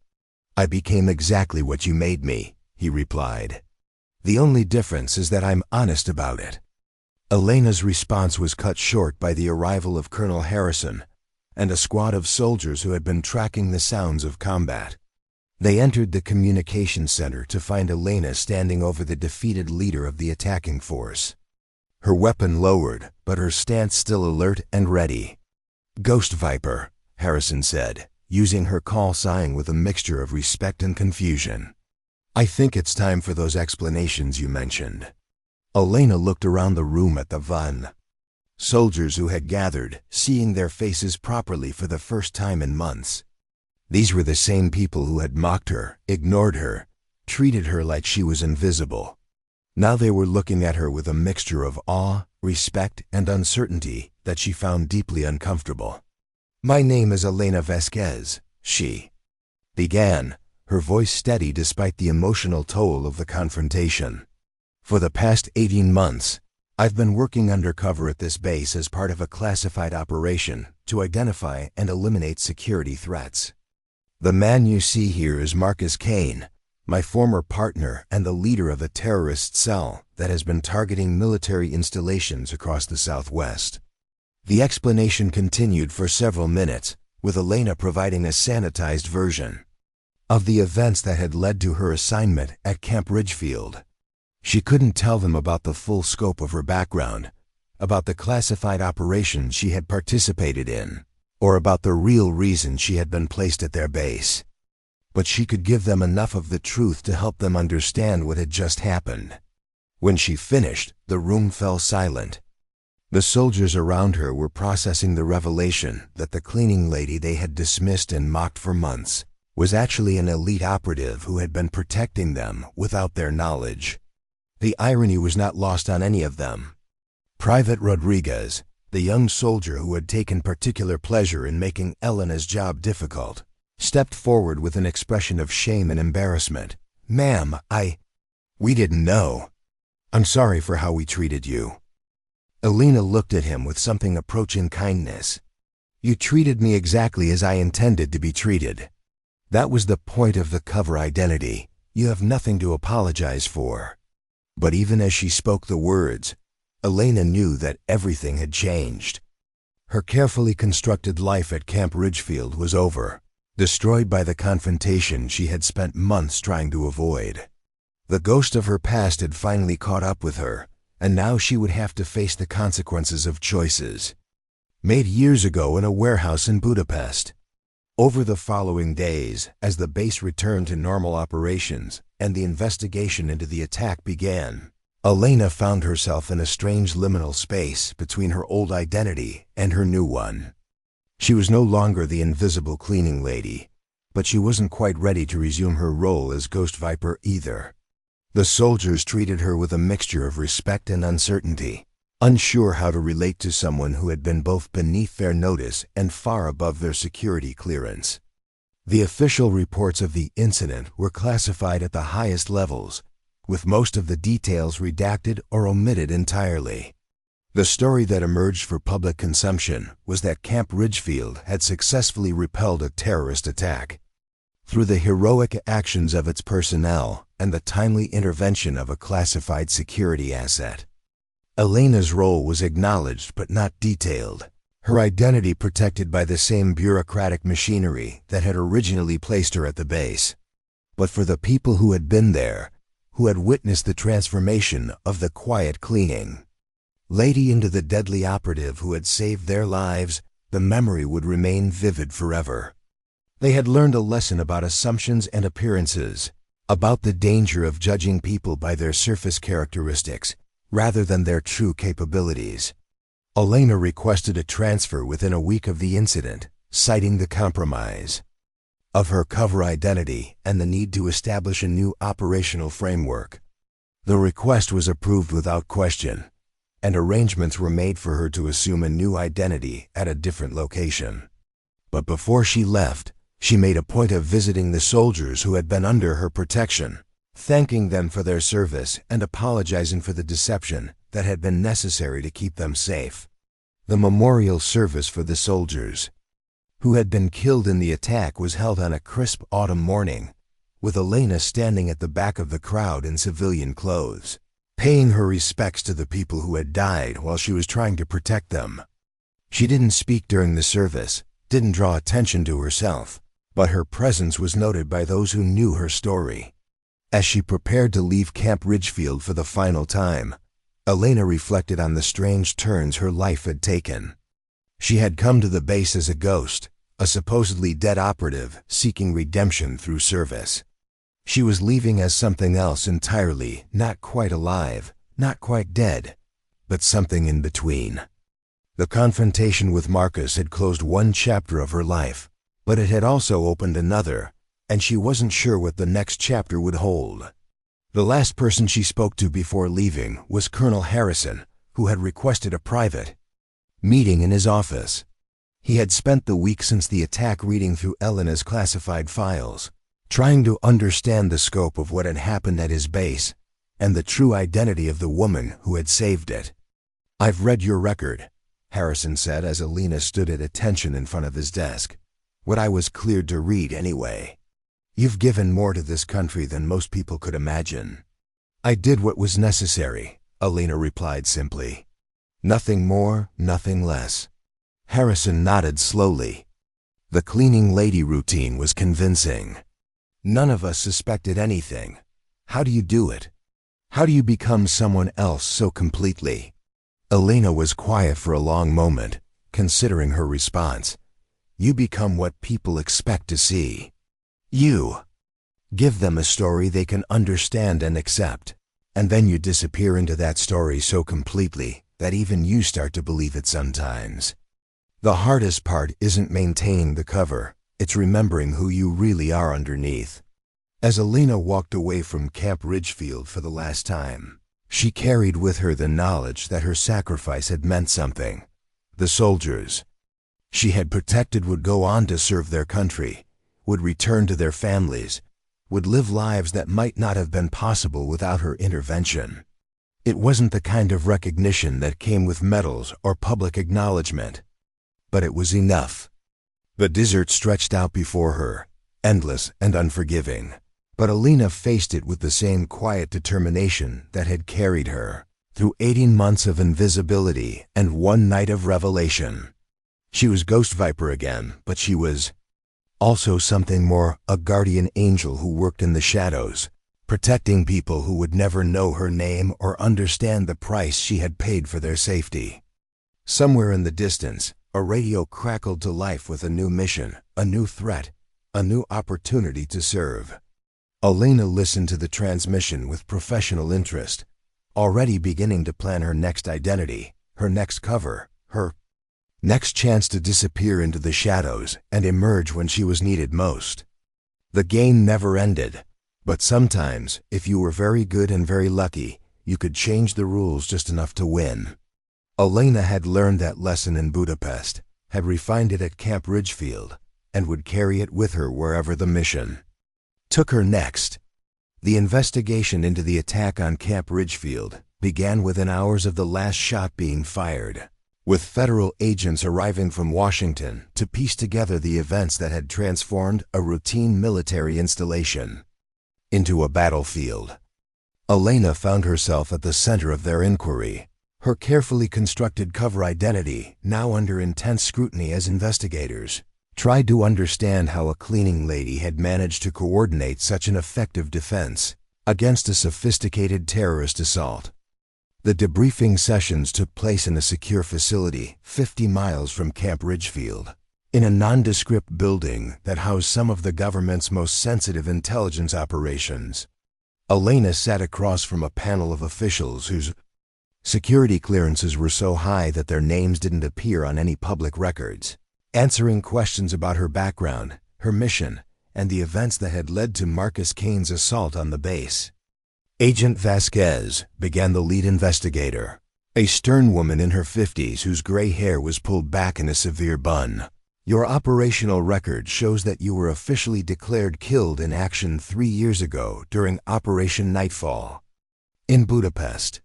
"I became exactly what you made me," he replied. "The only difference is that I'm honest about it." Elena's response was cut short by the arrival of Colonel Harrison and a squad of soldiers who had been tracking the sounds of combat. They entered the communication center to find Elena standing over the defeated leader of the attacking force. Her weapon lowered, but her stance still alert and ready. "Ghost Viper," Harrison said, using her call sign with a mixture of respect and confusion. "I think it's time for those explanations you mentioned." Elena looked around the room at the soldiers who had gathered, seeing their faces properly for the first time in months. These were the same people who had mocked her, ignored her, treated her like she was invisible. Now they were looking at her with a mixture of awe, respect, and uncertainty that she found deeply uncomfortable. "My name is Elena Vasquez," she began, her voice steady despite the emotional toll of the confrontation. "For the past 18 months, I've been working undercover at this base as part of a classified operation to identify and eliminate security threats. The man you see here is Marcus Kane, my former partner and the leader of a terrorist cell that has been targeting military installations across the Southwest." The explanation continued for several minutes, with Elena providing a sanitized version of the events that had led to her assignment at Camp Ridgefield. She couldn't tell them about the full scope of her background, about the classified operations she had participated in, or about the real reason she had been placed at their base. But she could give them enough of the truth to help them understand what had just happened. When she finished, the room fell silent. The soldiers around her were processing the revelation that the cleaning lady they had dismissed and mocked for months was actually an elite operative who had been protecting them without their knowledge. The irony was not lost on any of them. Private Rodriguez, the young soldier who had taken particular pleasure in making Elena's job difficult, stepped forward with an expression of shame and embarrassment. "Ma'am, we didn't know. I'm sorry for how we treated you." Elena looked at him with something approaching kindness. "You treated me exactly as I intended to be treated. That was the point of the cover identity. You have nothing to apologize for." But even as she spoke the words, Elena knew that everything had changed. Her carefully constructed life at Camp Ridgefield was over, destroyed by the confrontation she had spent months trying to avoid. The ghost of her past had finally caught up with her, and now she would have to face the consequences of choices made years ago in a warehouse in Budapest. Over the following days, as the base returned to normal operations and the investigation into the attack began, Elena found herself in a strange liminal space between her old identity and her new one. She was no longer the invisible cleaning lady, but she wasn't quite ready to resume her role as Ghost Viper either. The soldiers treated her with a mixture of respect and uncertainty, unsure how to relate to someone who had been both beneath their notice and far above their security clearance. The official reports of the incident were classified at the highest levels, with most of the details redacted or omitted entirely. The story that emerged for public consumption was that Camp Ridgefield had successfully repelled a terrorist attack through the heroic actions of its personnel and the timely intervention of a classified security asset. Elena's role was acknowledged but not detailed, her identity protected by the same bureaucratic machinery that had originally placed her at the base. But for the people who had been there, who had witnessed the transformation of the quiet cleaning lady into the deadly operative who had saved their lives, the memory would remain vivid forever. They had learned a lesson about assumptions and appearances, about the danger of judging people by their surface characteristics rather than their true capabilities. Elena requested a transfer within a week of the incident, citing the compromise of her cover identity and the need to establish a new operational framework. The request was approved without question, and arrangements were made for her to assume a new identity at a different location. But before she left, she made a point of visiting the soldiers who had been under her protection, thanking them for their service and apologizing for the deception that had been necessary to keep them safe. The memorial service for the soldiers who had been killed in the attack was held on a crisp autumn morning, with Elena standing at the back of the crowd in civilian clothes, paying her respects to the people who had died while she was trying to protect them. She didn't speak during the service, didn't draw attention to herself, but her presence was noted by those who knew her story. As she prepared to leave Camp Ridgefield for the final time, Elena reflected on the strange turns her life had taken. She had come to the base as a ghost, a supposedly dead operative seeking redemption through service. She was leaving as something else entirely, not quite alive, not quite dead, but something in between. The confrontation with Marcus had closed one chapter of her life, but it had also opened another, and she wasn't sure what the next chapter would hold. The last person she spoke to before leaving was Colonel Harrison, who had requested a private meeting in his office. He had spent the week since the attack reading through Elena's classified files, trying to understand the scope of what had happened at his base and the true identity of the woman who had saved it. "I've read your record," Harrison said as Elena stood at attention in front of his desk. "What I was cleared to read anyway. You've given more to this country than most people could imagine." "I did what was necessary," Elena replied simply. "Nothing more, nothing less." Harrison nodded slowly. The cleaning lady routine was convincing. None of us suspected anything. How do you do it? How do you become someone else so completely? Elena was quiet for a long moment, considering her response. You become what people expect to see. You give them a story they can understand and accept, and then you disappear into that story so completely that even you start to believe it sometimes. The hardest part isn't maintaining the cover, it's remembering who you really are underneath. As Elena walked away from Camp Ridgefield for the last time, she carried with her the knowledge that her sacrifice had meant something. The soldiers she had protected would go on to serve their country, would return to their families, would live lives that might not have been possible without her intervention. It wasn't the kind of recognition that came with medals or public acknowledgement, but it was enough. The desert stretched out before her, endless and unforgiving, but Elena faced it with the same quiet determination that had carried her through 18 months of invisibility and one night of revelation. She was Ghost Viper again, but she was also something more, a guardian angel who worked in the shadows, protecting people who would never know her name or understand the price she had paid for their safety. Somewhere in the distance, a radio crackled to life with a new mission, a new threat, a new opportunity to serve. Elena listened to the transmission with professional interest, already beginning to plan her next identity, her next cover, her next chance to disappear into the shadows and emerge when she was needed most. The game never ended, but sometimes, if you were very good and very lucky, you could change the rules just enough to win. Elena had learned that lesson in Budapest, had refined it at Camp Ridgefield, and would carry it with her wherever the mission took her next. The investigation into the attack on Camp Ridgefield began within hours of the last shot being fired, with federal agents arriving from Washington to piece together the events that had transformed a routine military installation into a battlefield. Elena found herself at the center of their inquiry, her carefully constructed cover identity now under intense scrutiny as investigators tried to understand how a cleaning lady had managed to coordinate such an effective defense against a sophisticated terrorist assault. The debriefing sessions took place in a secure facility 50 miles from Camp Ridgefield, in a nondescript building that housed some of the government's most sensitive intelligence operations. Elena sat across from a panel of officials whose security clearances were so high that their names didn't appear on any public records, answering questions about her background, her mission, and the events that had led to Marcus Kane's assault on the base. Agent Vasquez began the lead investigator, a stern woman in her 50s whose gray hair was pulled back in a severe bun. Your operational record shows that you were officially declared killed in action 3 years ago during Operation Nightfall in Budapest.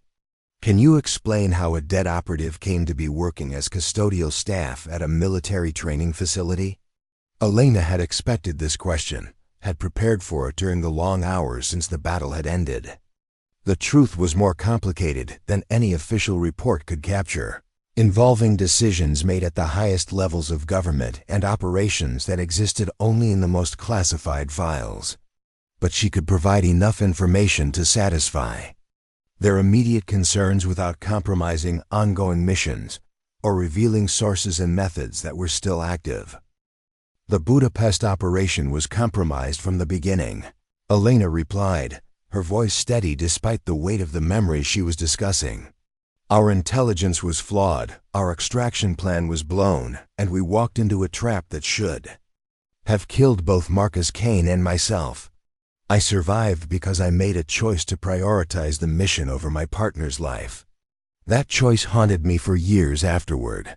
Can you explain how a dead operative came to be working as custodial staff at a military training facility? Elena had expected this question, had prepared for it during the long hours since the battle had ended. The truth was more complicated than any official report could capture, involving decisions made at the highest levels of government and operations that existed only in the most classified files. But she could provide enough information to satisfy their immediate concerns without compromising ongoing missions or revealing sources and methods that were still active. The Budapest operation was compromised from the beginning. Elena replied, her voice steady despite the weight of the memories she was discussing. Our intelligence was flawed, our extraction plan was blown, and we walked into a trap that should have killed both Marcus Kane and myself. I survived because I made a choice to prioritize the mission over my partner's life. That choice haunted me for years afterward.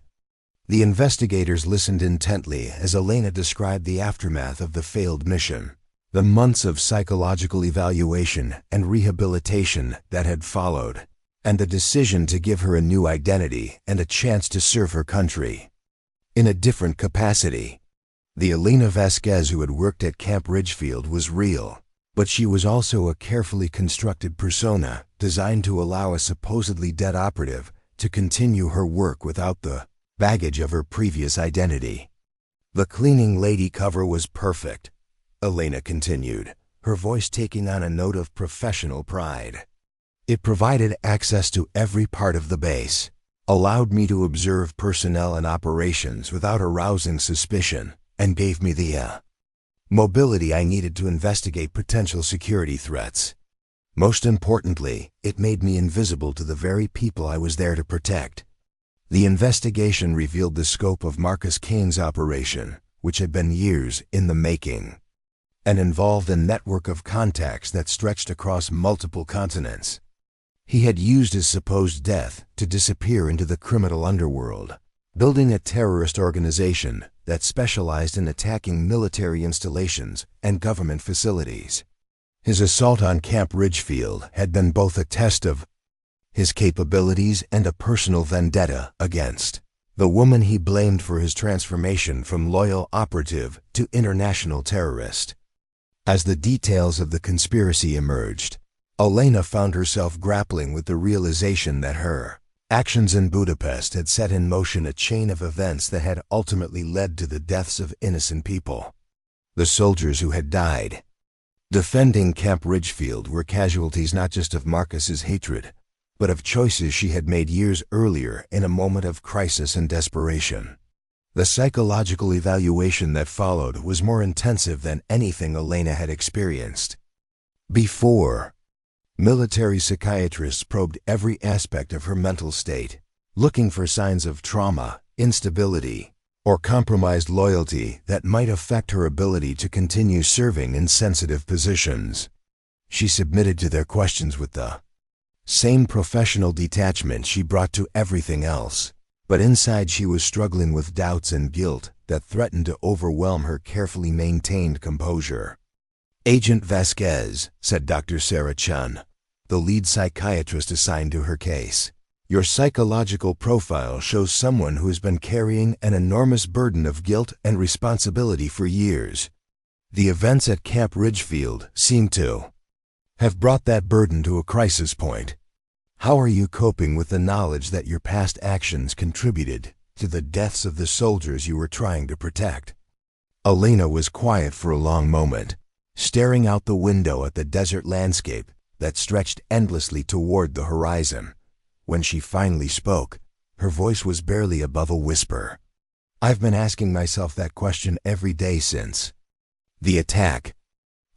The investigators listened intently as Elena described the aftermath of the failed mission, the months of psychological evaluation and rehabilitation that had followed, and the decision to give her a new identity and a chance to serve her country in a different capacity. The Elena Vasquez who had worked at Camp Ridgefield was real, but she was also a carefully constructed persona designed to allow a supposedly dead operative to continue her work without the baggage of her previous identity. The cleaning lady cover was perfect, Elena continued, her voice taking on a note of professional pride. It provided access to every part of the base, allowed me to observe personnel and operations without arousing suspicion, and gave me the mobility I needed to investigate potential security threats. Most importantly, it made me invisible to the very people I was there to protect. The investigation revealed the scope of Marcus Kane's operation, which had been years in the making, and involved a network of contacts that stretched across multiple continents. He had used his supposed death to disappear into the criminal underworld, building a terrorist organization that specialized in attacking military installations and government facilities. His assault on Camp Ridgefield had been both a test of his capabilities and a personal vendetta against the woman he blamed for his transformation from loyal operative to international terrorist. As the details of the conspiracy emerged, Elena found herself grappling with the realization that her actions in Budapest had set in motion a chain of events that had ultimately led to the deaths of innocent people. The soldiers who had died defending Camp Ridgefield were casualties not just of Marcus's hatred, but of choices she had made years earlier in a moment of crisis and desperation. The psychological evaluation that followed was more intensive than anything Elena had experienced before. Military psychiatrists probed every aspect of her mental state, looking for signs of trauma, instability, or compromised loyalty that might affect her ability to continue serving in sensitive positions. She submitted to their questions with the same professional detachment she brought to everything else, but inside she was struggling with doubts and guilt that threatened to overwhelm her carefully maintained composure. "Agent Vasquez," said Dr. Sarah Chun, the lead psychiatrist assigned to her case, "your psychological profile shows someone who has been carrying an enormous burden of guilt and responsibility for years. The events at Camp Ridgefield seem to have brought that burden to a crisis point. How are you coping with the knowledge that your past actions contributed to the deaths of the soldiers you were trying to protect?" Elena was quiet for a long moment, staring out the window at the desert landscape that stretched endlessly toward the horizon. When she finally spoke, her voice was barely above a whisper. "I've been asking myself that question every day since the attack.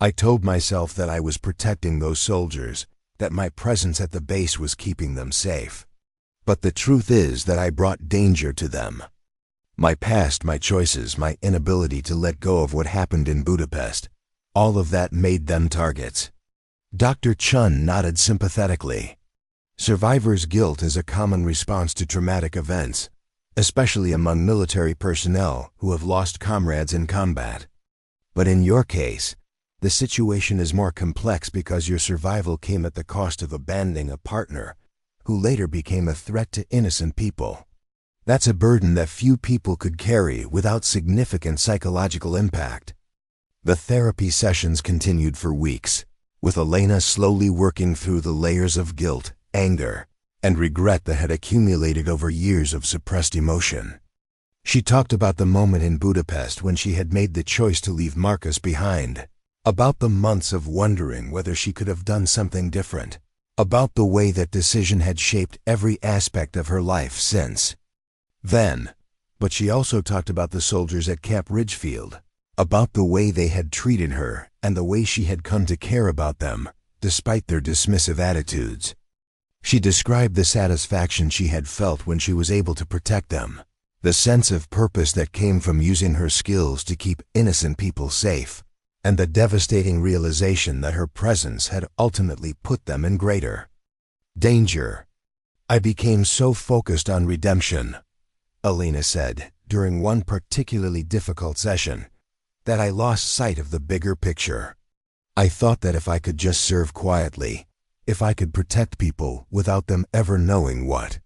I told myself that I was protecting those soldiers, that my presence at the base was keeping them safe. But the truth is that I brought danger to them. My past, my choices, my inability to let go of what happened in Budapest, all of that made them targets." Dr. Chun nodded sympathetically. Survivor's guilt is a common response to traumatic events, especially among military personnel who have lost comrades in combat. But in your case, the situation is more complex because your survival came at the cost of abandoning a partner who later became a threat to innocent people. That's a burden that few people could carry without significant psychological impact. The therapy sessions continued for weeks, with Elena slowly working through the layers of guilt, anger, and regret that had accumulated over years of suppressed emotion. She talked about the moment in Budapest when she had made the choice to leave Marcus behind, about the months of wondering whether she could have done something different, about the way that decision had shaped every aspect of her life since then. But she also talked about the soldiers at Camp Ridgefield, about the way they had treated her and the way she had come to care about them, despite their dismissive attitudes. She described the satisfaction she had felt when she was able to protect them, the sense of purpose that came from using her skills to keep innocent people safe, and the devastating realization that her presence had ultimately put them in greater danger. "I became so focused on redemption," Elena said during one particularly difficult session, "that I lost sight of the bigger picture. I thought that if I could just serve quietly, if I could protect people without them ever knowing what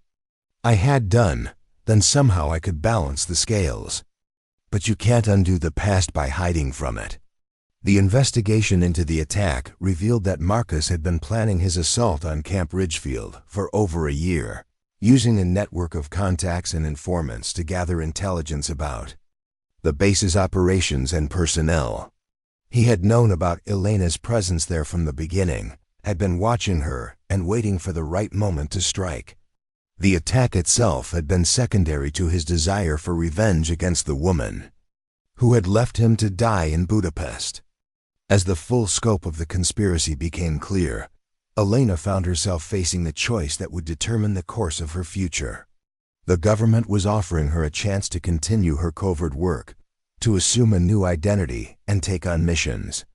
I had done, then somehow I could balance the scales. But you can't undo the past by hiding from it." The investigation into the attack revealed that Marcus had been planning his assault on Camp Ridgefield for over a year, using a network of contacts and informants to gather intelligence about the base's operations and personnel. He had known about Elena's presence there from the beginning, had been watching her and waiting for the right moment to strike. The attack itself had been secondary to his desire for revenge against the woman who had left him to die in Budapest. As the full scope of the conspiracy became clear, Elena found herself facing the choice that would determine the course of her future. The government was offering her a chance to continue her covert work, to assume a new identity and take on missions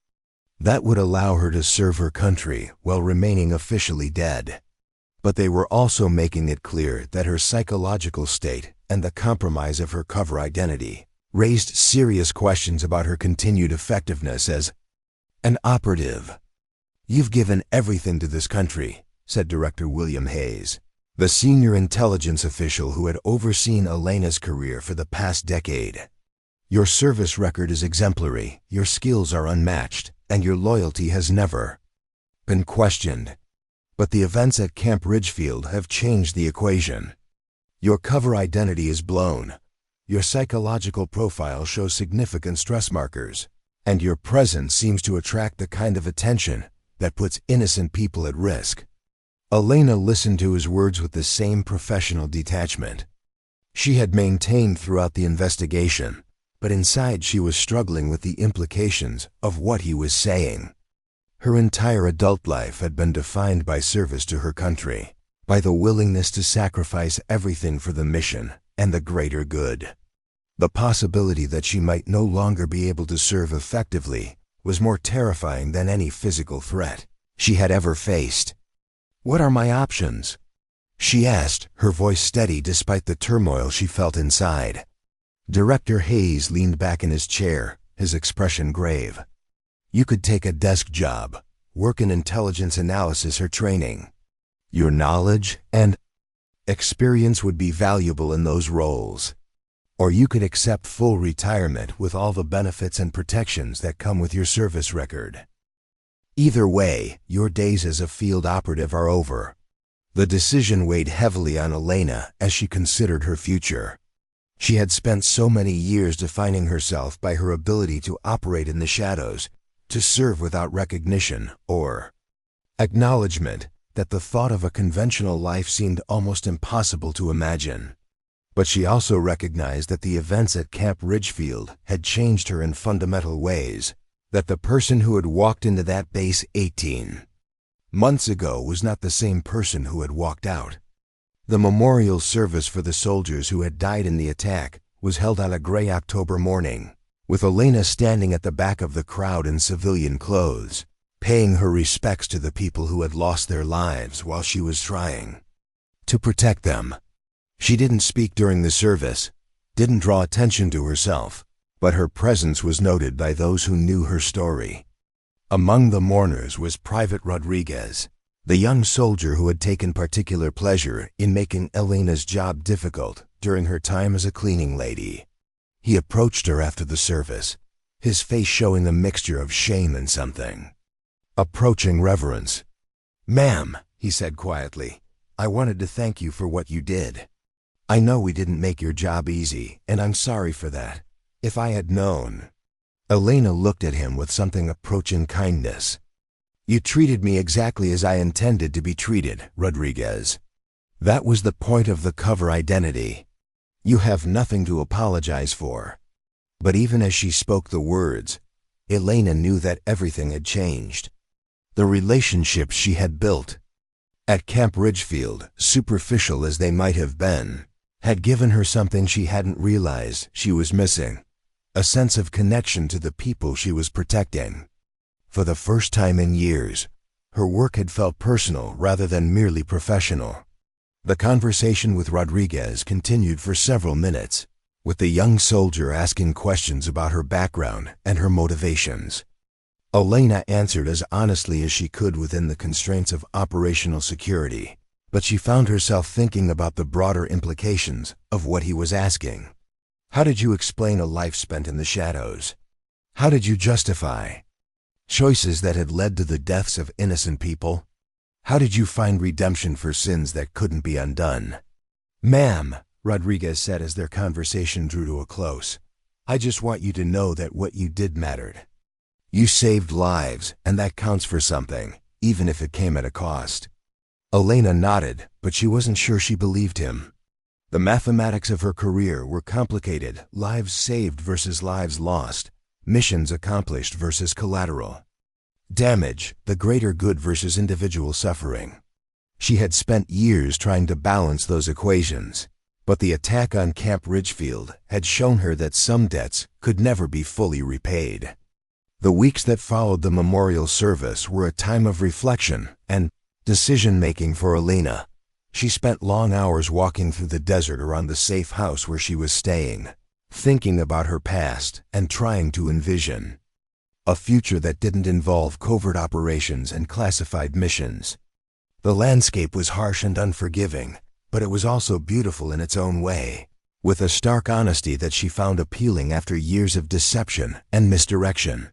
that would allow her to serve her country while remaining officially dead. But they were also making it clear that her psychological state and the compromise of her cover identity raised serious questions about her continued effectiveness as an operative. "You've given everything to this country," said Director William Hayes, the senior intelligence official who had overseen Elena's career for the past decade. "Your service record is exemplary, your skills are unmatched, and your loyalty has never been questioned. But the events at Camp Ridgefield have changed the equation. Your cover identity is blown. Your psychological profile shows significant stress markers, and your presence seems to attract the kind of attention that puts innocent people at risk." Elena listened to his words with the same professional detachment she had maintained throughout the investigation, but inside she was struggling with the implications of what he was saying. Her entire adult life had been defined by service to her country, by the willingness to sacrifice everything for the mission and the greater good. The possibility that she might no longer be able to serve effectively was more terrifying than any physical threat she had ever faced. "What are my options?" she asked, her voice steady despite the turmoil she felt inside. Director Hayes leaned back in his chair, his expression grave. "You could take a desk job, work in intelligence analysis or training. Your knowledge and experience would be valuable in those roles. Or you could accept full retirement with all the benefits and protections that come with your service record. Either way, your days as a field operative are over." The decision weighed heavily on Elena as she considered her future. She had spent so many years defining herself by her ability to operate in the shadows, to serve without recognition or acknowledgement, that the thought of a conventional life seemed almost impossible to imagine. But she also recognized that the events at Camp Ridgefield had changed her in fundamental ways, that the person who had walked into that base 18 months ago was not the same person who had walked out. The memorial service for the soldiers who had died in the attack was held on a gray October morning, with Elena standing at the back of the crowd in civilian clothes, paying her respects to the people who had lost their lives while she was trying to protect them. She didn't speak during the service, didn't draw attention to herself, but her presence was noted by those who knew her story. Among the mourners was Private Rodriguez, the young soldier who had taken particular pleasure in making Elena's job difficult during her time as a cleaning lady. He approached her after the service, his face showing a mixture of shame and something approaching reverence. "Ma'am," he said quietly, "I wanted to thank you for what you did. I know we didn't make your job easy, and I'm sorry for that. If I had known." Elena looked at him with something approaching kindness. "You treated me exactly as I intended to be treated, Rodriguez. That was the point of the cover identity. You have nothing to apologize for." But even as she spoke the words, Elena knew that everything had changed. The relationships she had built at Camp Ridgefield, superficial as they might have been, had given her something she hadn't realized she was missing: a sense of connection to the people she was protecting. For the first time in years, her work had felt personal rather than merely professional. The conversation with Rodriguez continued for several minutes, with the young soldier asking questions about her background and her motivations. Elena answered as honestly as she could within the constraints of operational security, but she found herself thinking about the broader implications of what he was asking. How did you explain a life spent in the shadows? How did you justify choices that had led to the deaths of innocent people? How did you find redemption for sins that couldn't be undone? "Ma'am," Rodriguez said as their conversation drew to a close, "I just want you to know that what you did mattered. You saved lives, and that counts for something, even if it came at a cost." Elena nodded, but she wasn't sure she believed him. The mathematics of her career were complicated: lives saved versus lives lost, missions accomplished versus collateral damage, the greater good versus individual suffering. She had spent years trying to balance those equations, but the attack on Camp Ridgefield had shown her that some debts could never be fully repaid. The weeks that followed the memorial service were a time of reflection and decision-making for Elena. She spent long hours walking through the desert around the safe house where she was staying, thinking about her past and trying to envision a future that didn't involve covert operations and classified missions. The landscape was harsh and unforgiving, but it was also beautiful in its own way, with a stark honesty that she found appealing after years of deception and misdirection.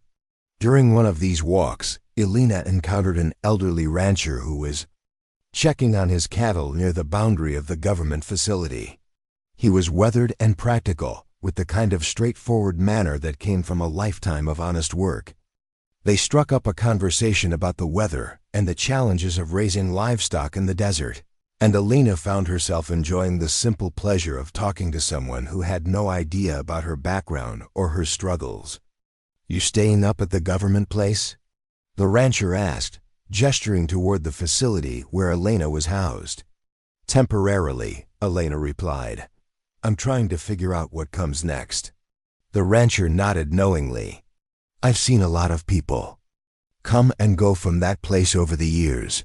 During one of these walks, Elena encountered an elderly rancher who was checking on his cattle near the boundary of the government facility. He was weathered and practical, with the kind of straightforward manner that came from a lifetime of honest work. They struck up a conversation about the weather and the challenges of raising livestock in the desert, and Elena found herself enjoying the simple pleasure of talking to someone who had no idea about her background or her struggles. "You staying up at the government place?" the rancher asked, gesturing toward the facility where Elena was housed. "Temporarily," Elena replied. "I'm trying to figure out what comes next." The rancher nodded knowingly. "I've seen a lot of people come and go from that place over the years.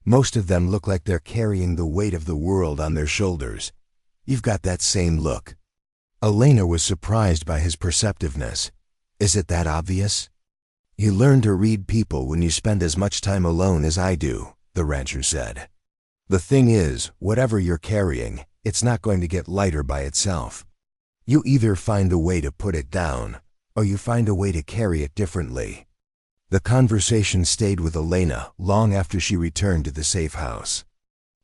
Most of them look like they're carrying the weight of the world on their shoulders. You've got that same look." Elena was surprised by his perceptiveness. "Is it that obvious?" "You learn to read people when you spend as much time alone as I do," the rancher said. "The thing is, whatever you're carrying, it's not going to get lighter by itself. You either find a way to put it down, or you find a way to carry it differently." The conversation stayed with Elena long after she returned to the safe house.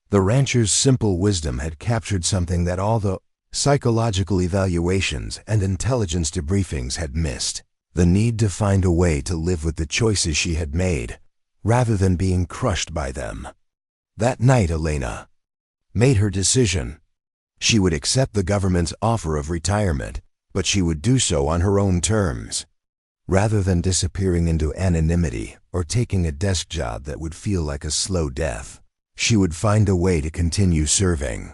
The rancher's simple wisdom had captured something that all the psychological evaluations and intelligence debriefings had missed: the need to find a way to live with the choices she had made, rather than being crushed by them. That night, Elena made her decision. She would accept the government's offer of retirement, but she would do so on her own terms. Rather than disappearing into anonymity or taking a desk job that would feel like a slow death, she would find a way to continue serving.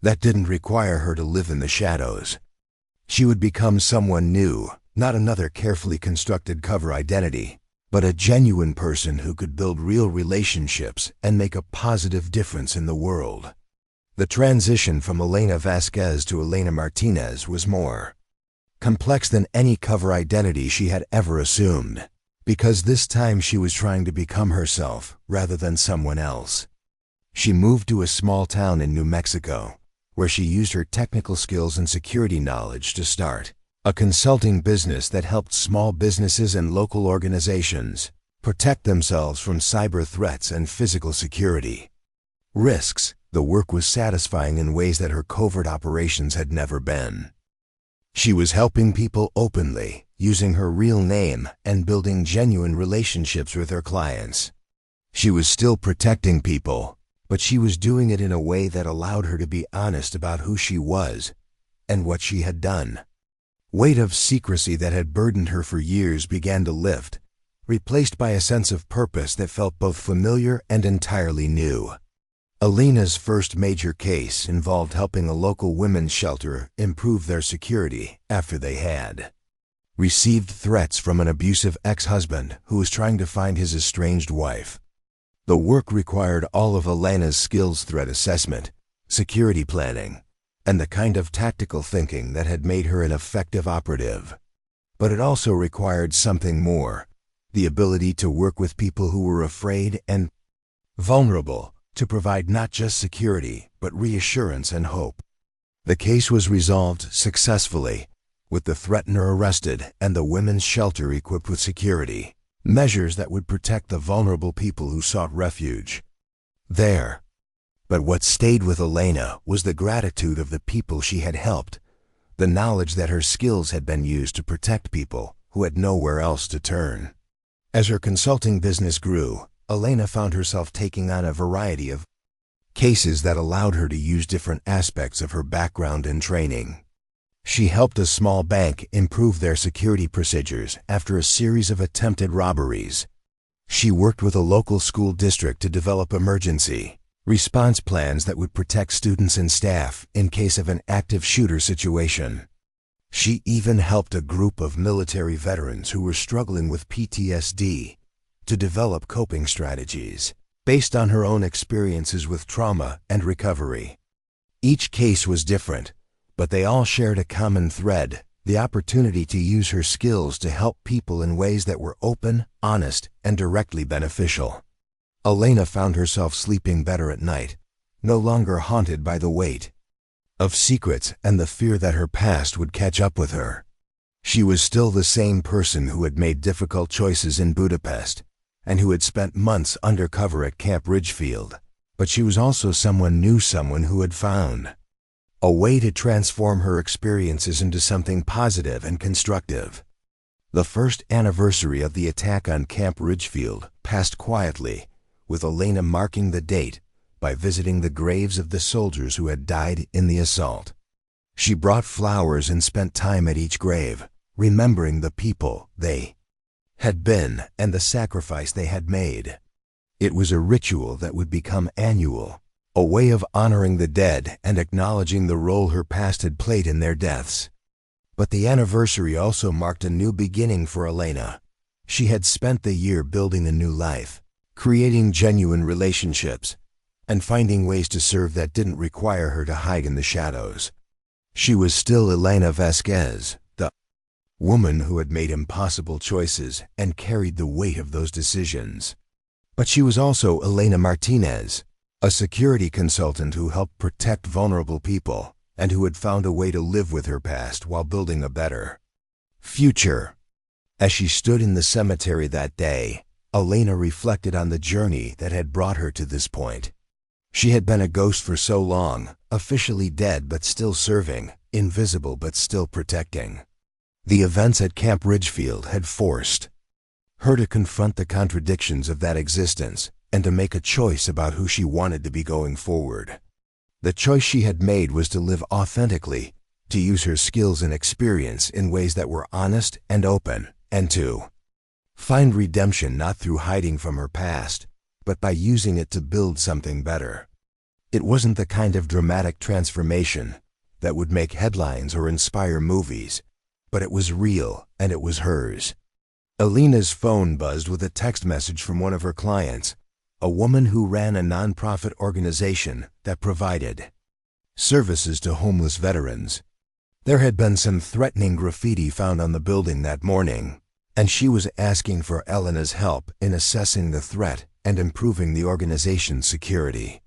That didn't require her to live in the shadows. She would become someone new, not another carefully constructed cover identity, but a genuine person who could build real relationships and make a positive difference in the world. The transition from Elena Vasquez to Elena Martinez was more complex than any cover identity she had ever assumed, because this time she was trying to become herself rather than someone else. She moved to a small town in New Mexico, where she used her technical skills and security knowledge to start a consulting business that helped small businesses and local organizations protect themselves from cyber threats and physical security risks. The work was satisfying in ways that her covert operations had never been. She was helping people openly, using her real name and building genuine relationships with her clients. She was still protecting people, but she was doing it in a way that allowed her to be honest about who she was and what she had done. Weight of secrecy that had burdened her for years began to lift, replaced by a sense of purpose that felt both familiar and entirely new. Elena's first major case involved helping a local women's shelter improve their security after they had received threats from an abusive ex-husband who was trying to find his estranged wife. The work required all of Elena's skills: threat assessment, security planning, and the kind of tactical thinking that had made her an effective operative. But it also required something more: the ability to work with people who were afraid and vulnerable, to provide not just security, but reassurance and hope. The case was resolved successfully, with the threatener arrested and the women's shelter equipped with security measures that would protect the vulnerable people who sought refuge there. But what stayed with Elena was the gratitude of the people she had helped, the knowledge that her skills had been used to protect people who had nowhere else to turn. As her consulting business grew, Elena found herself taking on a variety of cases that allowed her to use different aspects of her background and training. She helped a small bank improve their security procedures after a series of attempted robberies. She worked with a local school district to develop emergency response plans that would protect students and staff in case of an active shooter situation. She even helped a group of military veterans who were struggling with PTSD to develop coping strategies based on her own experiences with trauma and recovery. Each case was different, but they all shared a common thread: the opportunity to use her skills to help people in ways that were open, honest, and directly beneficial. Elena found herself sleeping better at night, no longer haunted by the weight of secrets and the fear that her past would catch up with her. She was still the same person who had made difficult choices in Budapest and who had spent months undercover at Camp Ridgefield, but she was also someone who had found a way to transform her experiences into something positive and constructive. The first anniversary of the attack on Camp Ridgefield passed quietly, with Elena marking the date by visiting the graves of the soldiers who had died in the assault. She brought flowers and spent time at each grave, remembering the people they had been and the sacrifice they had made. It was a ritual that would become annual, a way of honoring the dead and acknowledging the role her past had played in their deaths. But the anniversary also marked a new beginning for Elena. She had spent the year building a new life, creating genuine relationships, and finding ways to serve that didn't require her to hide in the shadows. She was still Elena Vasquez, the woman who had made impossible choices and carried the weight of those decisions. But she was also Elena Martinez, a security consultant who helped protect vulnerable people and who had found a way to live with her past while building a better future. As she stood in the cemetery that day, Elena reflected on the journey that had brought her to this point. She had been a ghost for so long, officially dead but still serving, invisible but still protecting. The events at Camp Ridgefield had forced her to confront the contradictions of that existence and to make a choice about who she wanted to be going forward. The choice she had made was to live authentically, to use her skills and experience in ways that were honest and open, and to find redemption not through hiding from her past, but by using it to build something better. It wasn't the kind of dramatic transformation that would make headlines or inspire movies, but it was real and it was hers. Elena's phone buzzed with a text message from one of her clients, a woman who ran a nonprofit organization that provided services to homeless veterans. There had been some threatening graffiti found on the building that morning, and she was asking for Elena's help in assessing the threat and improving the organization's security.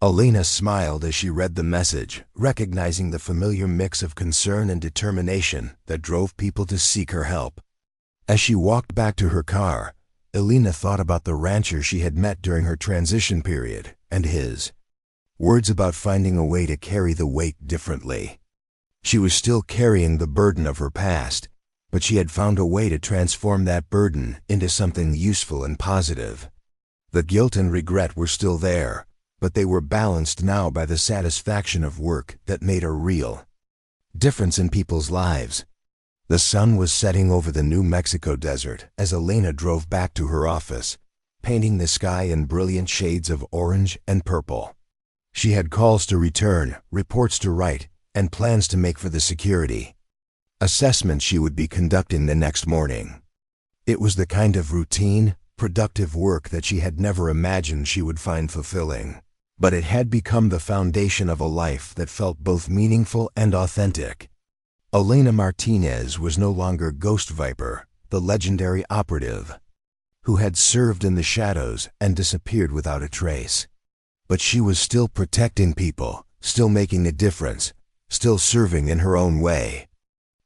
Elena smiled as she read the message, recognizing the familiar mix of concern and determination that drove people to seek her help. As she walked back to her car, Elena thought about the rancher she had met during her transition period and his words about finding a way to carry the weight differently. She was still carrying the burden of her past, but she had found a way to transform that burden into something useful and positive. The guilt and regret were still there, but they were balanced now by the satisfaction of work that made her real. difference in people's lives. The sun was setting over the New Mexico desert as Elena drove back to her office, painting the sky in brilliant shades of orange and purple. She had calls to return, reports to write, and plans to make for the security assessment she would be conducting the next morning. It was the kind of routine, productive work that she had never imagined she would find fulfilling, but it had become the foundation of a life that felt both meaningful and authentic. Elena Martinez was no longer Ghost Viper, the legendary operative, who had served in the shadows and disappeared without a trace. But she was still protecting people, still making a difference, still serving in her own way.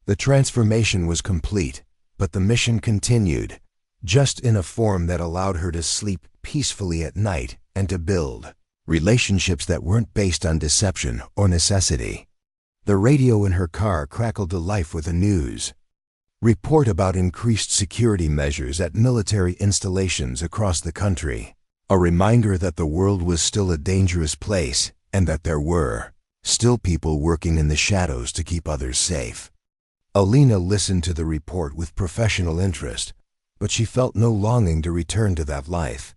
The transformation was complete, but the mission continued, just in a form that allowed her to sleep peacefully at night and to build relationships that weren't based on deception or necessity. The radio in her car crackled to life with the news. Report about increased security measures at military installations across the country. A reminder that the world was still a dangerous place and that there were still people working in the shadows to keep others safe. Elena listened to the report with professional interest, but she felt no longing to return to that life.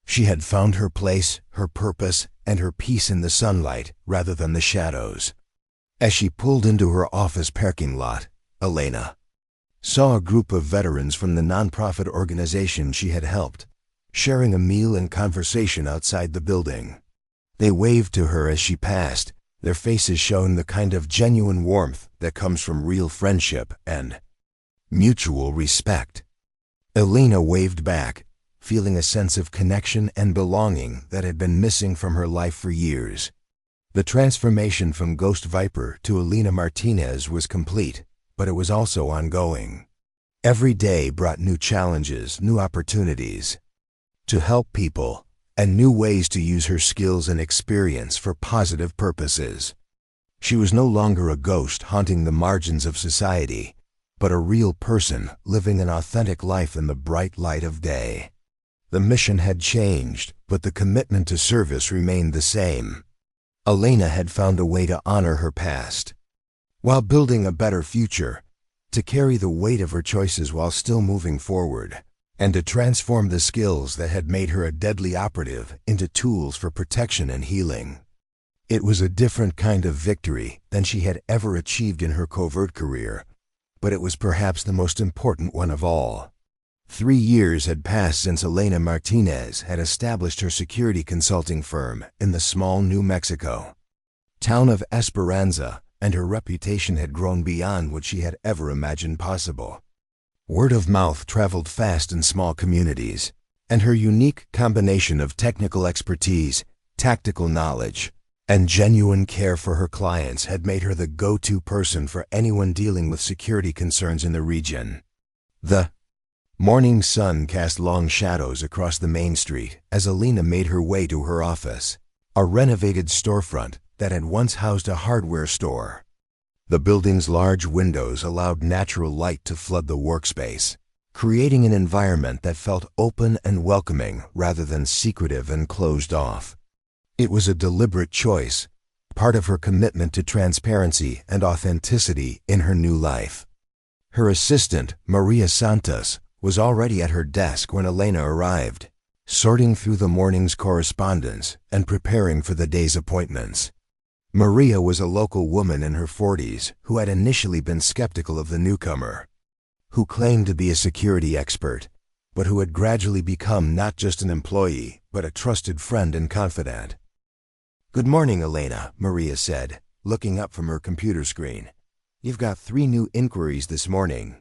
She had found her place, her purpose, and her peace in the sunlight rather than the shadows. As she pulled into her office parking lot, Elena saw a group of veterans from the nonprofit organization she had helped, sharing a meal and conversation outside the building. They waved to her as she passed, their faces showing the kind of genuine warmth that comes from real friendship and mutual respect. Elena waved back, feeling a sense of connection and belonging that had been missing from her life for years. The transformation from Ghost Viper to Elena Martinez was complete, but it was also ongoing. Every day brought new challenges, new opportunities to help people, and new ways to use her skills and experience for positive purposes. She was no longer a ghost haunting the margins of society, but a real person living an authentic life in the bright light of day. The mission had changed, but the commitment to service remained the same. Elena had found a way to honor her past, while building a better future, to carry the weight of her choices while still moving forward, and to transform the skills that had made her a deadly operative into tools for protection and healing. It was a different kind of victory than she had ever achieved in her covert career, but it was perhaps the most important one of all. 3 years had passed since Elena Martinez had established her security consulting firm in the small New Mexico town of Esperanza, and her reputation had grown beyond what she had ever imagined possible. Word of mouth traveled fast in small communities, and her unique combination of technical expertise, tactical knowledge, and genuine care for her clients had made her the go-to person for anyone dealing with security concerns in the region. The morning sun cast long shadows across the main street as Elena made her way to her office, a renovated storefront that had once housed a hardware store. The building's large windows allowed natural light to flood the workspace, creating an environment that felt open and welcoming rather than secretive and closed off. It was a deliberate choice, part of her commitment to transparency and authenticity in her new life. Her assistant, Maria Santos, was already at her desk when Elena arrived, sorting through the morning's correspondence and preparing for the day's appointments. Maria was a local woman in her 40s who had initially been skeptical of the newcomer, who claimed to be a security expert, but who had gradually become not just an employee, but a trusted friend and confidant. "Good morning, Elena," Maria said, looking up from her computer screen. "You've got 3 new inquiries this morning.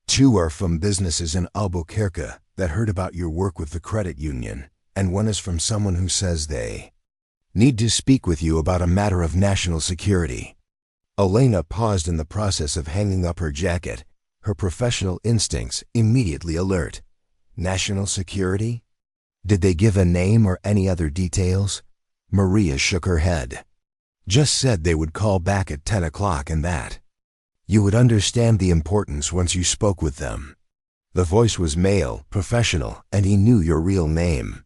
2 are from businesses in Albuquerque that heard about your work with the credit union, and 1 is from someone who says they need to speak with you about a matter of national security." Elena paused in the process of hanging up her jacket, her professional instincts immediately alert. National security? Did they give a name or any other details? Maria shook her head. "Just said they would call back at 10 o'clock and that you would understand the importance once you spoke with them." The voice was male, professional, and he knew your real name.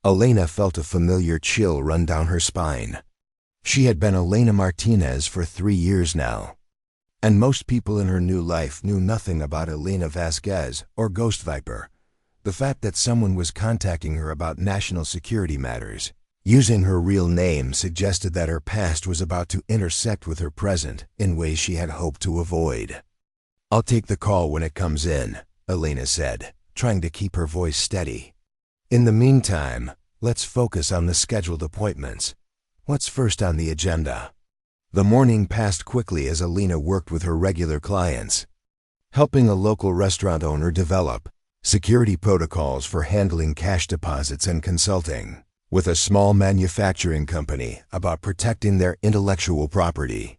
Elena felt a familiar chill run down her spine. She had been Elena Martinez for 3 years now. And most people in her new life knew nothing about Elena Vasquez or Ghost Viper. The fact that someone was contacting her about national security matters, using her real name, suggested that her past was about to intersect with her present in ways she had hoped to avoid. "I'll take the call when it comes in," Elena said, trying to keep her voice steady. "In the meantime, let's focus on the scheduled appointments. What's first on the agenda?" The morning passed quickly as Elena worked with her regular clients, helping a local restaurant owner develop security protocols for handling cash deposits and consulting with a small manufacturing company about protecting their intellectual property.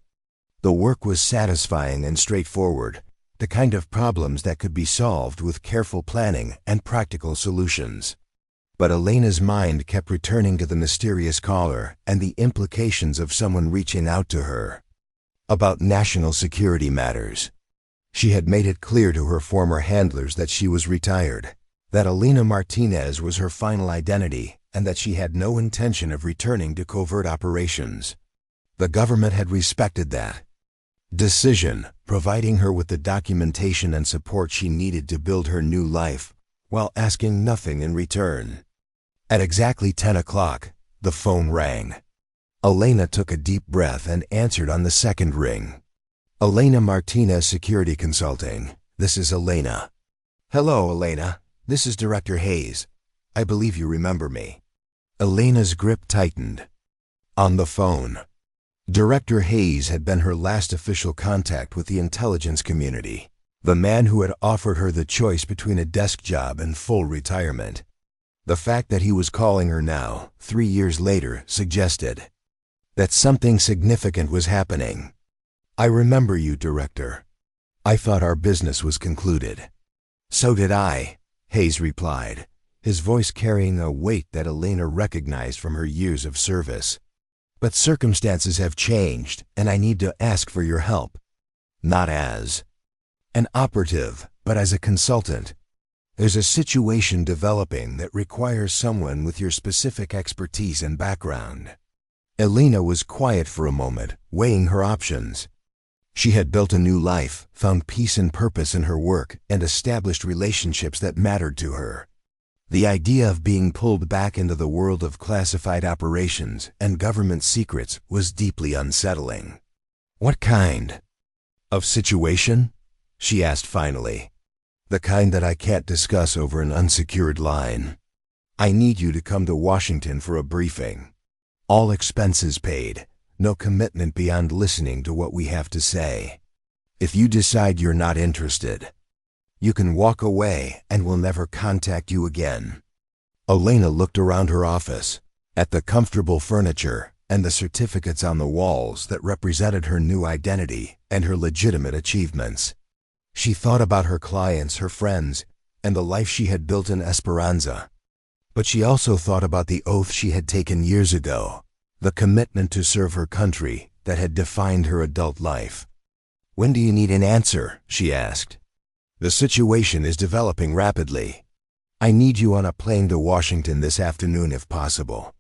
The work was satisfying and straightforward, the kind of problems that could be solved with careful planning and practical solutions. But Elena's mind kept returning to the mysterious caller and the implications of someone reaching out to her about national security matters. She had made it clear to her former handlers that she was retired, that Elena Martinez was her final identity, and that she had no intention of returning to covert operations. The government had respected that decision, providing her with the documentation and support she needed to build her new life, while asking nothing in return. At exactly 10 o'clock, the phone rang. Elena took a deep breath and answered on the second ring. "Elena Martinez Security Consulting. This is Elena." "Hello, Elena. This is Director Hayes. I believe you remember me." Elena's grip tightened. On the phone, Director Hayes had been her last official contact with the intelligence community, the man who had offered her the choice between a desk job and full retirement. The fact that he was calling her now, 3 years later, suggested that something significant was happening. "I remember you, Director. I thought our business was concluded." "So did I," Hayes replied, his voice carrying a weight that Elena recognized from her years of service. "But circumstances have changed, and I need to ask for your help. Not as an operative, but as a consultant. There's a situation developing that requires someone with your specific expertise and background." Elena was quiet for a moment, weighing her options. She had built a new life, found peace and purpose in her work, and established relationships that mattered to her. The idea of being pulled back into the world of classified operations and government secrets was deeply unsettling. "What kind of situation?" she asked finally. "The kind that I can't discuss over an unsecured line. I need you to come to Washington for a briefing. All expenses paid, no commitment beyond listening to what we have to say. If you decide you're not interested, you can walk away and we'll never contact you again." Elena looked around her office, at the comfortable furniture and the certificates on the walls that represented her new identity and her legitimate achievements. She thought about her clients, her friends, and the life she had built in Esperanza. But she also thought about the oath she had taken years ago, the commitment to serve her country that had defined her adult life. "When do you need an answer?" she asked. "The situation is developing rapidly. I need you on a plane to Washington this afternoon if possible.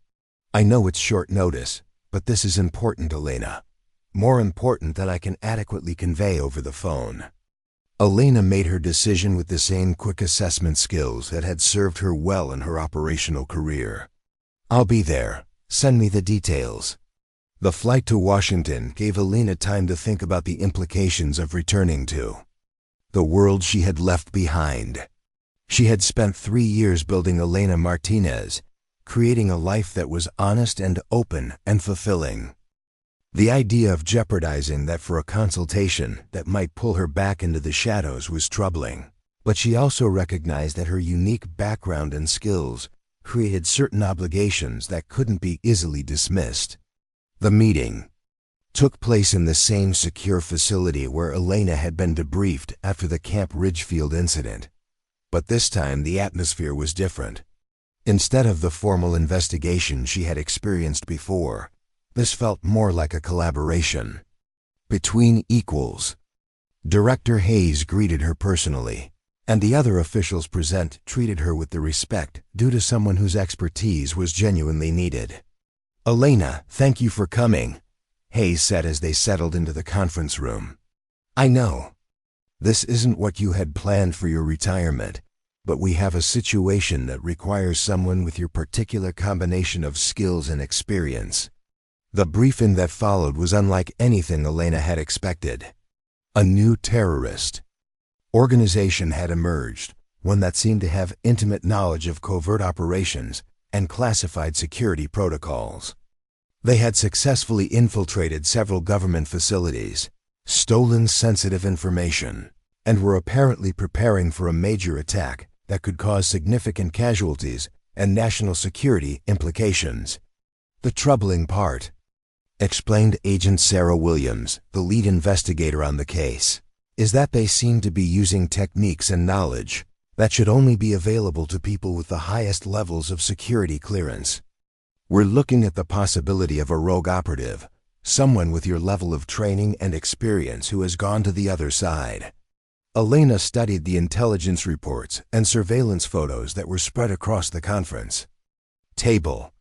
I know it's short notice, but this is important, Elena. More important than I can adequately convey over the phone." Elena made her decision with the same quick assessment skills that had served her well in her operational career. "I'll be there. Send me the details." The flight to Washington gave Elena time to think about the implications of returning to the world she had left behind. She had spent 3 years building Elena Martinez, creating a life that was honest and open and fulfilling. The idea of jeopardizing that for a consultation that might pull her back into the shadows was troubling, but she also recognized that her unique background and skills created certain obligations that couldn't be easily dismissed. The meeting took place in the same secure facility where Elena had been debriefed after the Camp Ridgefield incident, but this time the atmosphere was different. Instead of the formal investigation she had experienced before, this felt more like a collaboration between equals. Director Hayes greeted her personally, and the other officials present treated her with the respect due to someone whose expertise was genuinely needed. "Elena, thank you for coming," Hayes said as they settled into the conference room. I know. This isn't what you had planned for your retirement, but we have a situation that requires someone with your particular combination of skills and experience. The briefing that followed was unlike anything Elena had expected. A new terrorist organization had emerged, one that seemed to have intimate knowledge of covert operations and classified security protocols. They had successfully infiltrated several government facilities, stolen sensitive information, and were apparently preparing for a major attack that could cause significant casualties and national security implications. The troubling part, explained Agent Sarah Williams, the lead investigator on the case, is that they seem to be using techniques and knowledge that should only be available to people with the highest levels of security clearance. We're looking at the possibility of a rogue operative, someone with your level of training and experience who has gone to the other side. Elena studied the intelligence reports and surveillance photos that were spread across the conference table.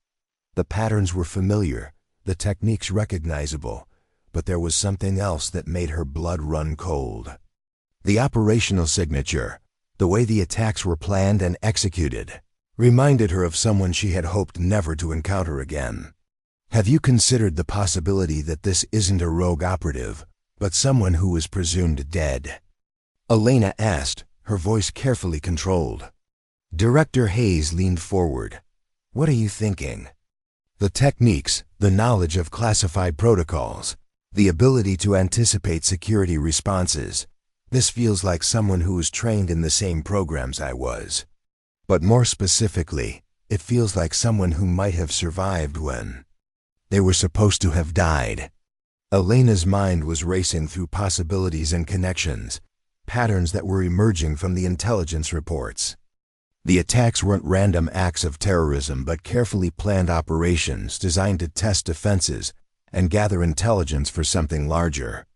The patterns were familiar, the techniques recognizable, but there was something else that made her blood run cold. The operational signature, the way the attacks were planned and executed, reminded her of someone she had hoped never to encounter again. Have you considered the possibility that this isn't a rogue operative, but someone who was presumed dead? Elena asked, her voice carefully controlled. Director Hayes leaned forward. What are you thinking? The techniques, the knowledge of classified protocols, the ability to anticipate security responses. This feels like someone who was trained in the same programs I was. But more specifically, it feels like someone who might have survived when they were supposed to have died. Elena's mind was racing through possibilities and connections, patterns that were emerging from the intelligence reports. The attacks weren't random acts of terrorism but carefully planned operations designed to test defenses and gather intelligence for something larger.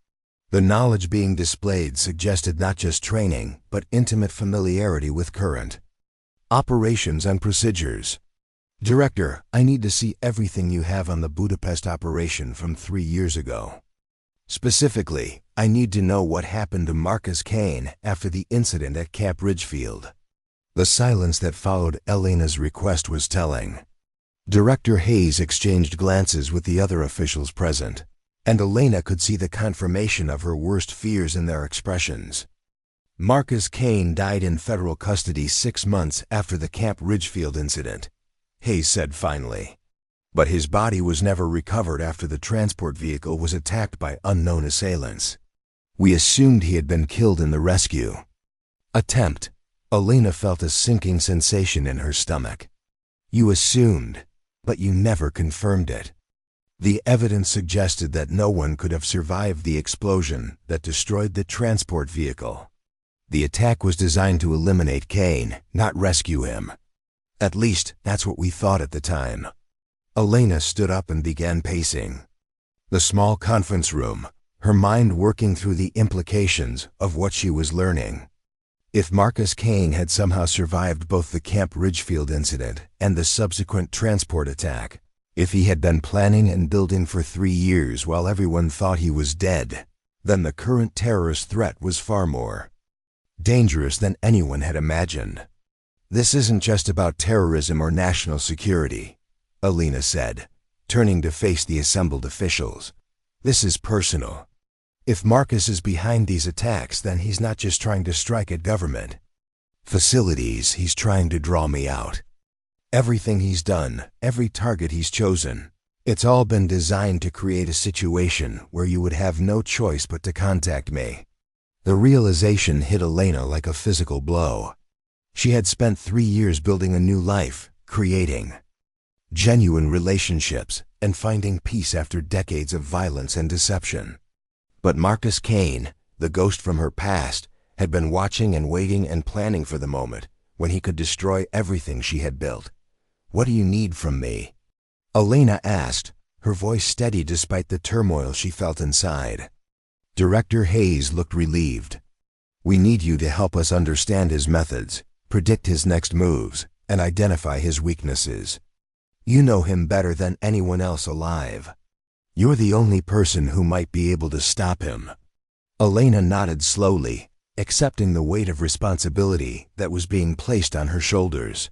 The knowledge being displayed suggested not just training, but intimate familiarity with current operations and procedures. Director, I need to see everything you have on the Budapest operation from 3 years ago. Specifically, I need to know what happened to Marcus Kane after the incident at Camp Ridgefield. The silence that followed Elena's request was telling. Director Hayes exchanged glances with the other officials present, and Elena could see the confirmation of her worst fears in their expressions. Marcus Kane died in federal custody 6 months after the Camp Ridgefield incident, Hayes said finally. But his body was never recovered after the transport vehicle was attacked by unknown assailants. We assumed he had been killed in the rescue attempt. Elena felt a sinking sensation in her stomach. You assumed, but you never confirmed it. The evidence suggested that no one could have survived the explosion that destroyed the transport vehicle. The attack was designed to eliminate Kane, not rescue him. At least, that's what we thought at the time. Elena stood up and began pacing the small conference room, her mind working through the implications of what she was learning. If Marcus Kane had somehow survived both the Camp Ridgefield incident and the subsequent transport attack, if he had been planning and building for 3 years while everyone thought he was dead, then the current terrorist threat was far more dangerous than anyone had imagined. This isn't just about terrorism or national security, Elena said, turning to face the assembled officials. This is personal. If Marcus is behind these attacks, then he's not just trying to strike at government facilities, he's trying to draw me out. Everything he's done, every target he's chosen, it's all been designed to create a situation where you would have no choice but to contact me. The realization hit Elena like a physical blow. She had spent 3 years building a new life, creating genuine relationships, and finding peace after decades of violence and deception. But Marcus Kane, the ghost from her past, had been watching and waiting and planning for the moment when he could destroy everything she had built. What do you need from me? Elena asked, her voice steady despite the turmoil she felt inside. Director Hayes looked relieved. We need you to help us understand his methods, predict his next moves, and identify his weaknesses. You know him better than anyone else alive. You're the only person who might be able to stop him. Elena nodded slowly, accepting the weight of responsibility that was being placed on her shoulders.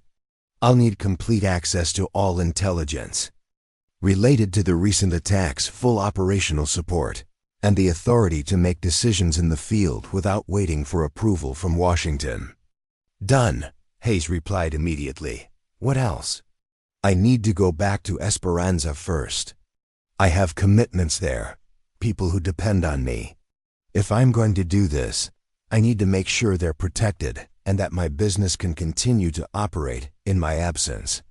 I'll need complete access to all intelligence related to the recent attacks, full operational support, and the authority to make decisions in the field without waiting for approval from Washington. Done, Hayes replied immediately. What else? I need to go back to Esperanza first. I have commitments there, people who depend on me. If I'm going to do this, I need to make sure they're protected and that my business can continue to operate in my absence.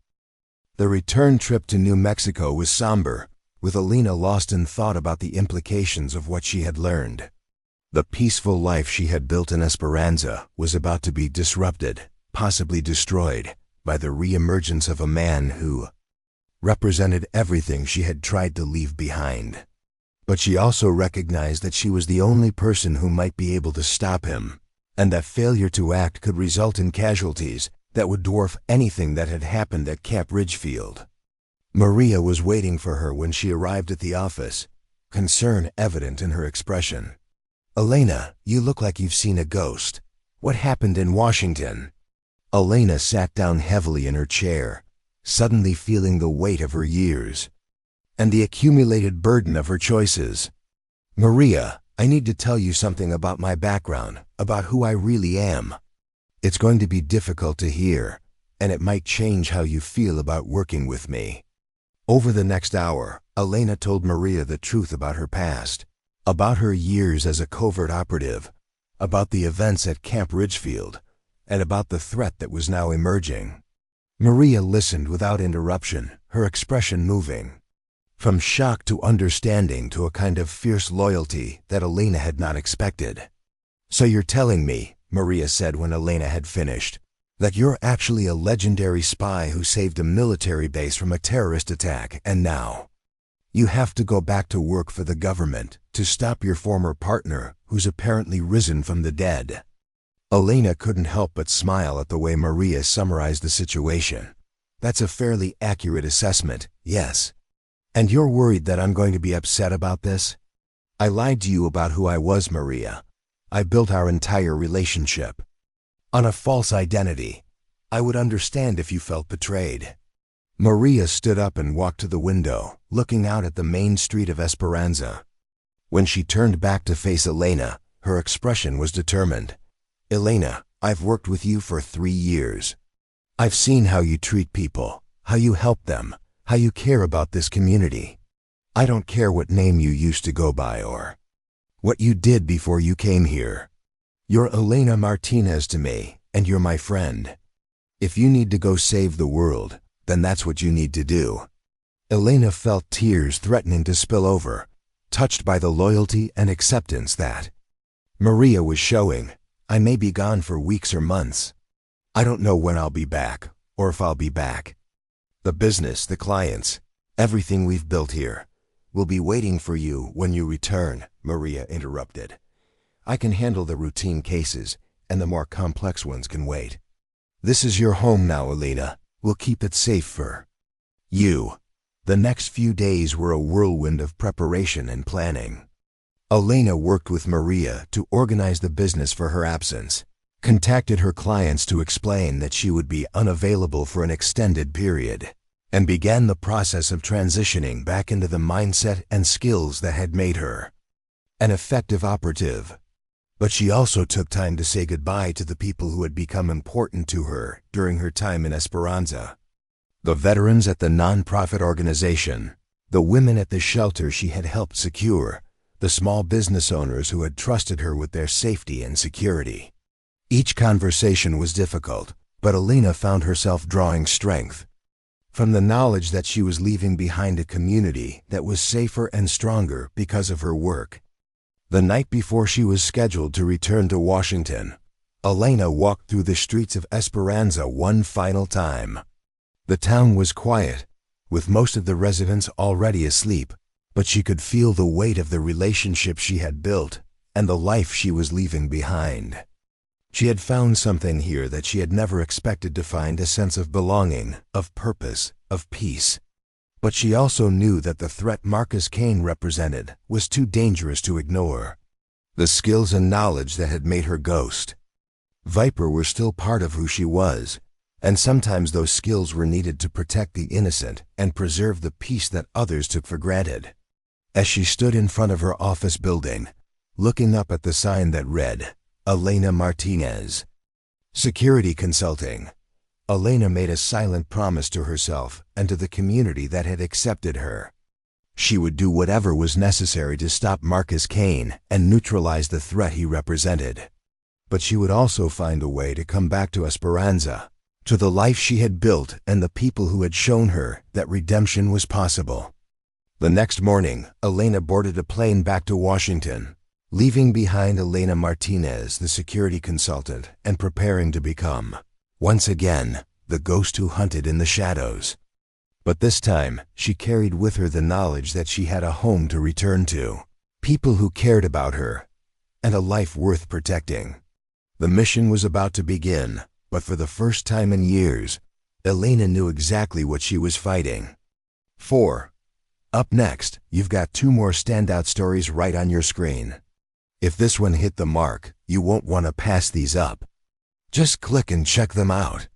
The return trip to New Mexico was somber, with Elena lost in thought about the implications of what she had learned. The peaceful life she had built in Esperanza was about to be disrupted, possibly destroyed, by the re-emergence of a man who represented everything she had tried to leave behind. But she also recognized that she was the only person who might be able to stop him, and that failure to act could result in casualties that would dwarf anything that had happened at Camp Ridgefield. Maria was waiting for her when she arrived at the office, concern evident in her expression. Elena, you look like you've seen a ghost. What happened in Washington? Elena sat down heavily in her chair, suddenly feeling the weight of her years and the accumulated burden of her choices. Maria, I need to tell you something about my background, about who I really am. It's going to be difficult to hear, and it might change how you feel about working with me. Over the next hour, Elena told Maria the truth about her past, about her years as a covert operative, about the events at Camp Ridgefield, and about the threat that was now emerging. Maria listened without interruption, her expression moving from shock to understanding to a kind of fierce loyalty that Elena had not expected. So you're telling me, Maria said when Elena had finished, that you're actually a legendary spy who saved a military base from a terrorist attack, and now you have to go back to work for the government to stop your former partner who's apparently risen from the dead. Elena couldn't help but smile at the way Maria summarized the situation. That's a fairly accurate assessment, yes. And you're worried that I'm going to be upset about this? I lied to you about who I was, Maria. I built our entire relationship on a false identity. I would understand if you felt betrayed. Maria stood up and walked to the window, looking out at the main street of Esperanza. When she turned back to face Elena, her expression was determined. Elena, I've worked with you for 3 years. I've seen how you treat people, how you help them, how you care about this community. I don't care what name you used to go by or what you did before you came here. You're Elena Martinez to me, and you're my friend. If you need to go save the world, then that's what you need to do. Elena felt tears threatening to spill over, touched by the loyalty and acceptance that Maria was showing. I may be gone for weeks or months. I don't know when I'll be back, or if I'll be back. The business, the clients, everything we've built here will be waiting for you when you return, Maria interrupted. I can handle the routine cases, and the more complex ones can wait. This is your home now, Elena. We'll keep it safe for you. The next few days were a whirlwind of preparation and planning. Elena worked with Maria to organize the business for her absence, contacted her clients to explain that she would be unavailable for an extended period, and began the process of transitioning back into the mindset and skills that had made her an effective operative. But she also took time to say goodbye to the people who had become important to her during her time in Esperanza. The veterans at the non-profit organization, the women at the shelter she had helped secure, the small business owners who had trusted her with their safety and security. Each conversation was difficult, but Elena found herself drawing strength from the knowledge that she was leaving behind a community that was safer and stronger because of her work. The night before she was scheduled to return to Washington, Elena walked through the streets of Esperanza one final time. The town was quiet, with most of the residents already asleep, but she could feel the weight of the relationship she had built and the life she was leaving behind. She had found something here that she had never expected to find: a sense of belonging, of purpose, of peace. But she also knew that the threat Marcus Kane represented was too dangerous to ignore. The skills and knowledge that had made her ghost. Viper were still part of who she was, and sometimes those skills were needed to protect the innocent and preserve the peace that others took for granted. As she stood in front of her office building, looking up at the sign that read, Elena Martinez, Security Consulting, Elena made a silent promise to herself and to the community that had accepted her. She would do whatever was necessary to stop Marcus Kane and neutralize the threat he represented. But she would also find a way to come back to Esperanza, to the life she had built and the people who had shown her that redemption was possible. The next morning, Elena boarded a plane back to Washington, leaving behind Elena Martinez, the security consultant, and preparing to become, once again, the ghost who hunted in the shadows. But this time, she carried with her the knowledge that she had a home to return to, people who cared about her, and a life worth protecting. The mission was about to begin, but for the first time in years, Elena knew exactly what she was fighting. 4. Up next, you've got 2 more standout stories right on your screen. If this one hit the mark, you won't want to pass these up. Just click and check them out.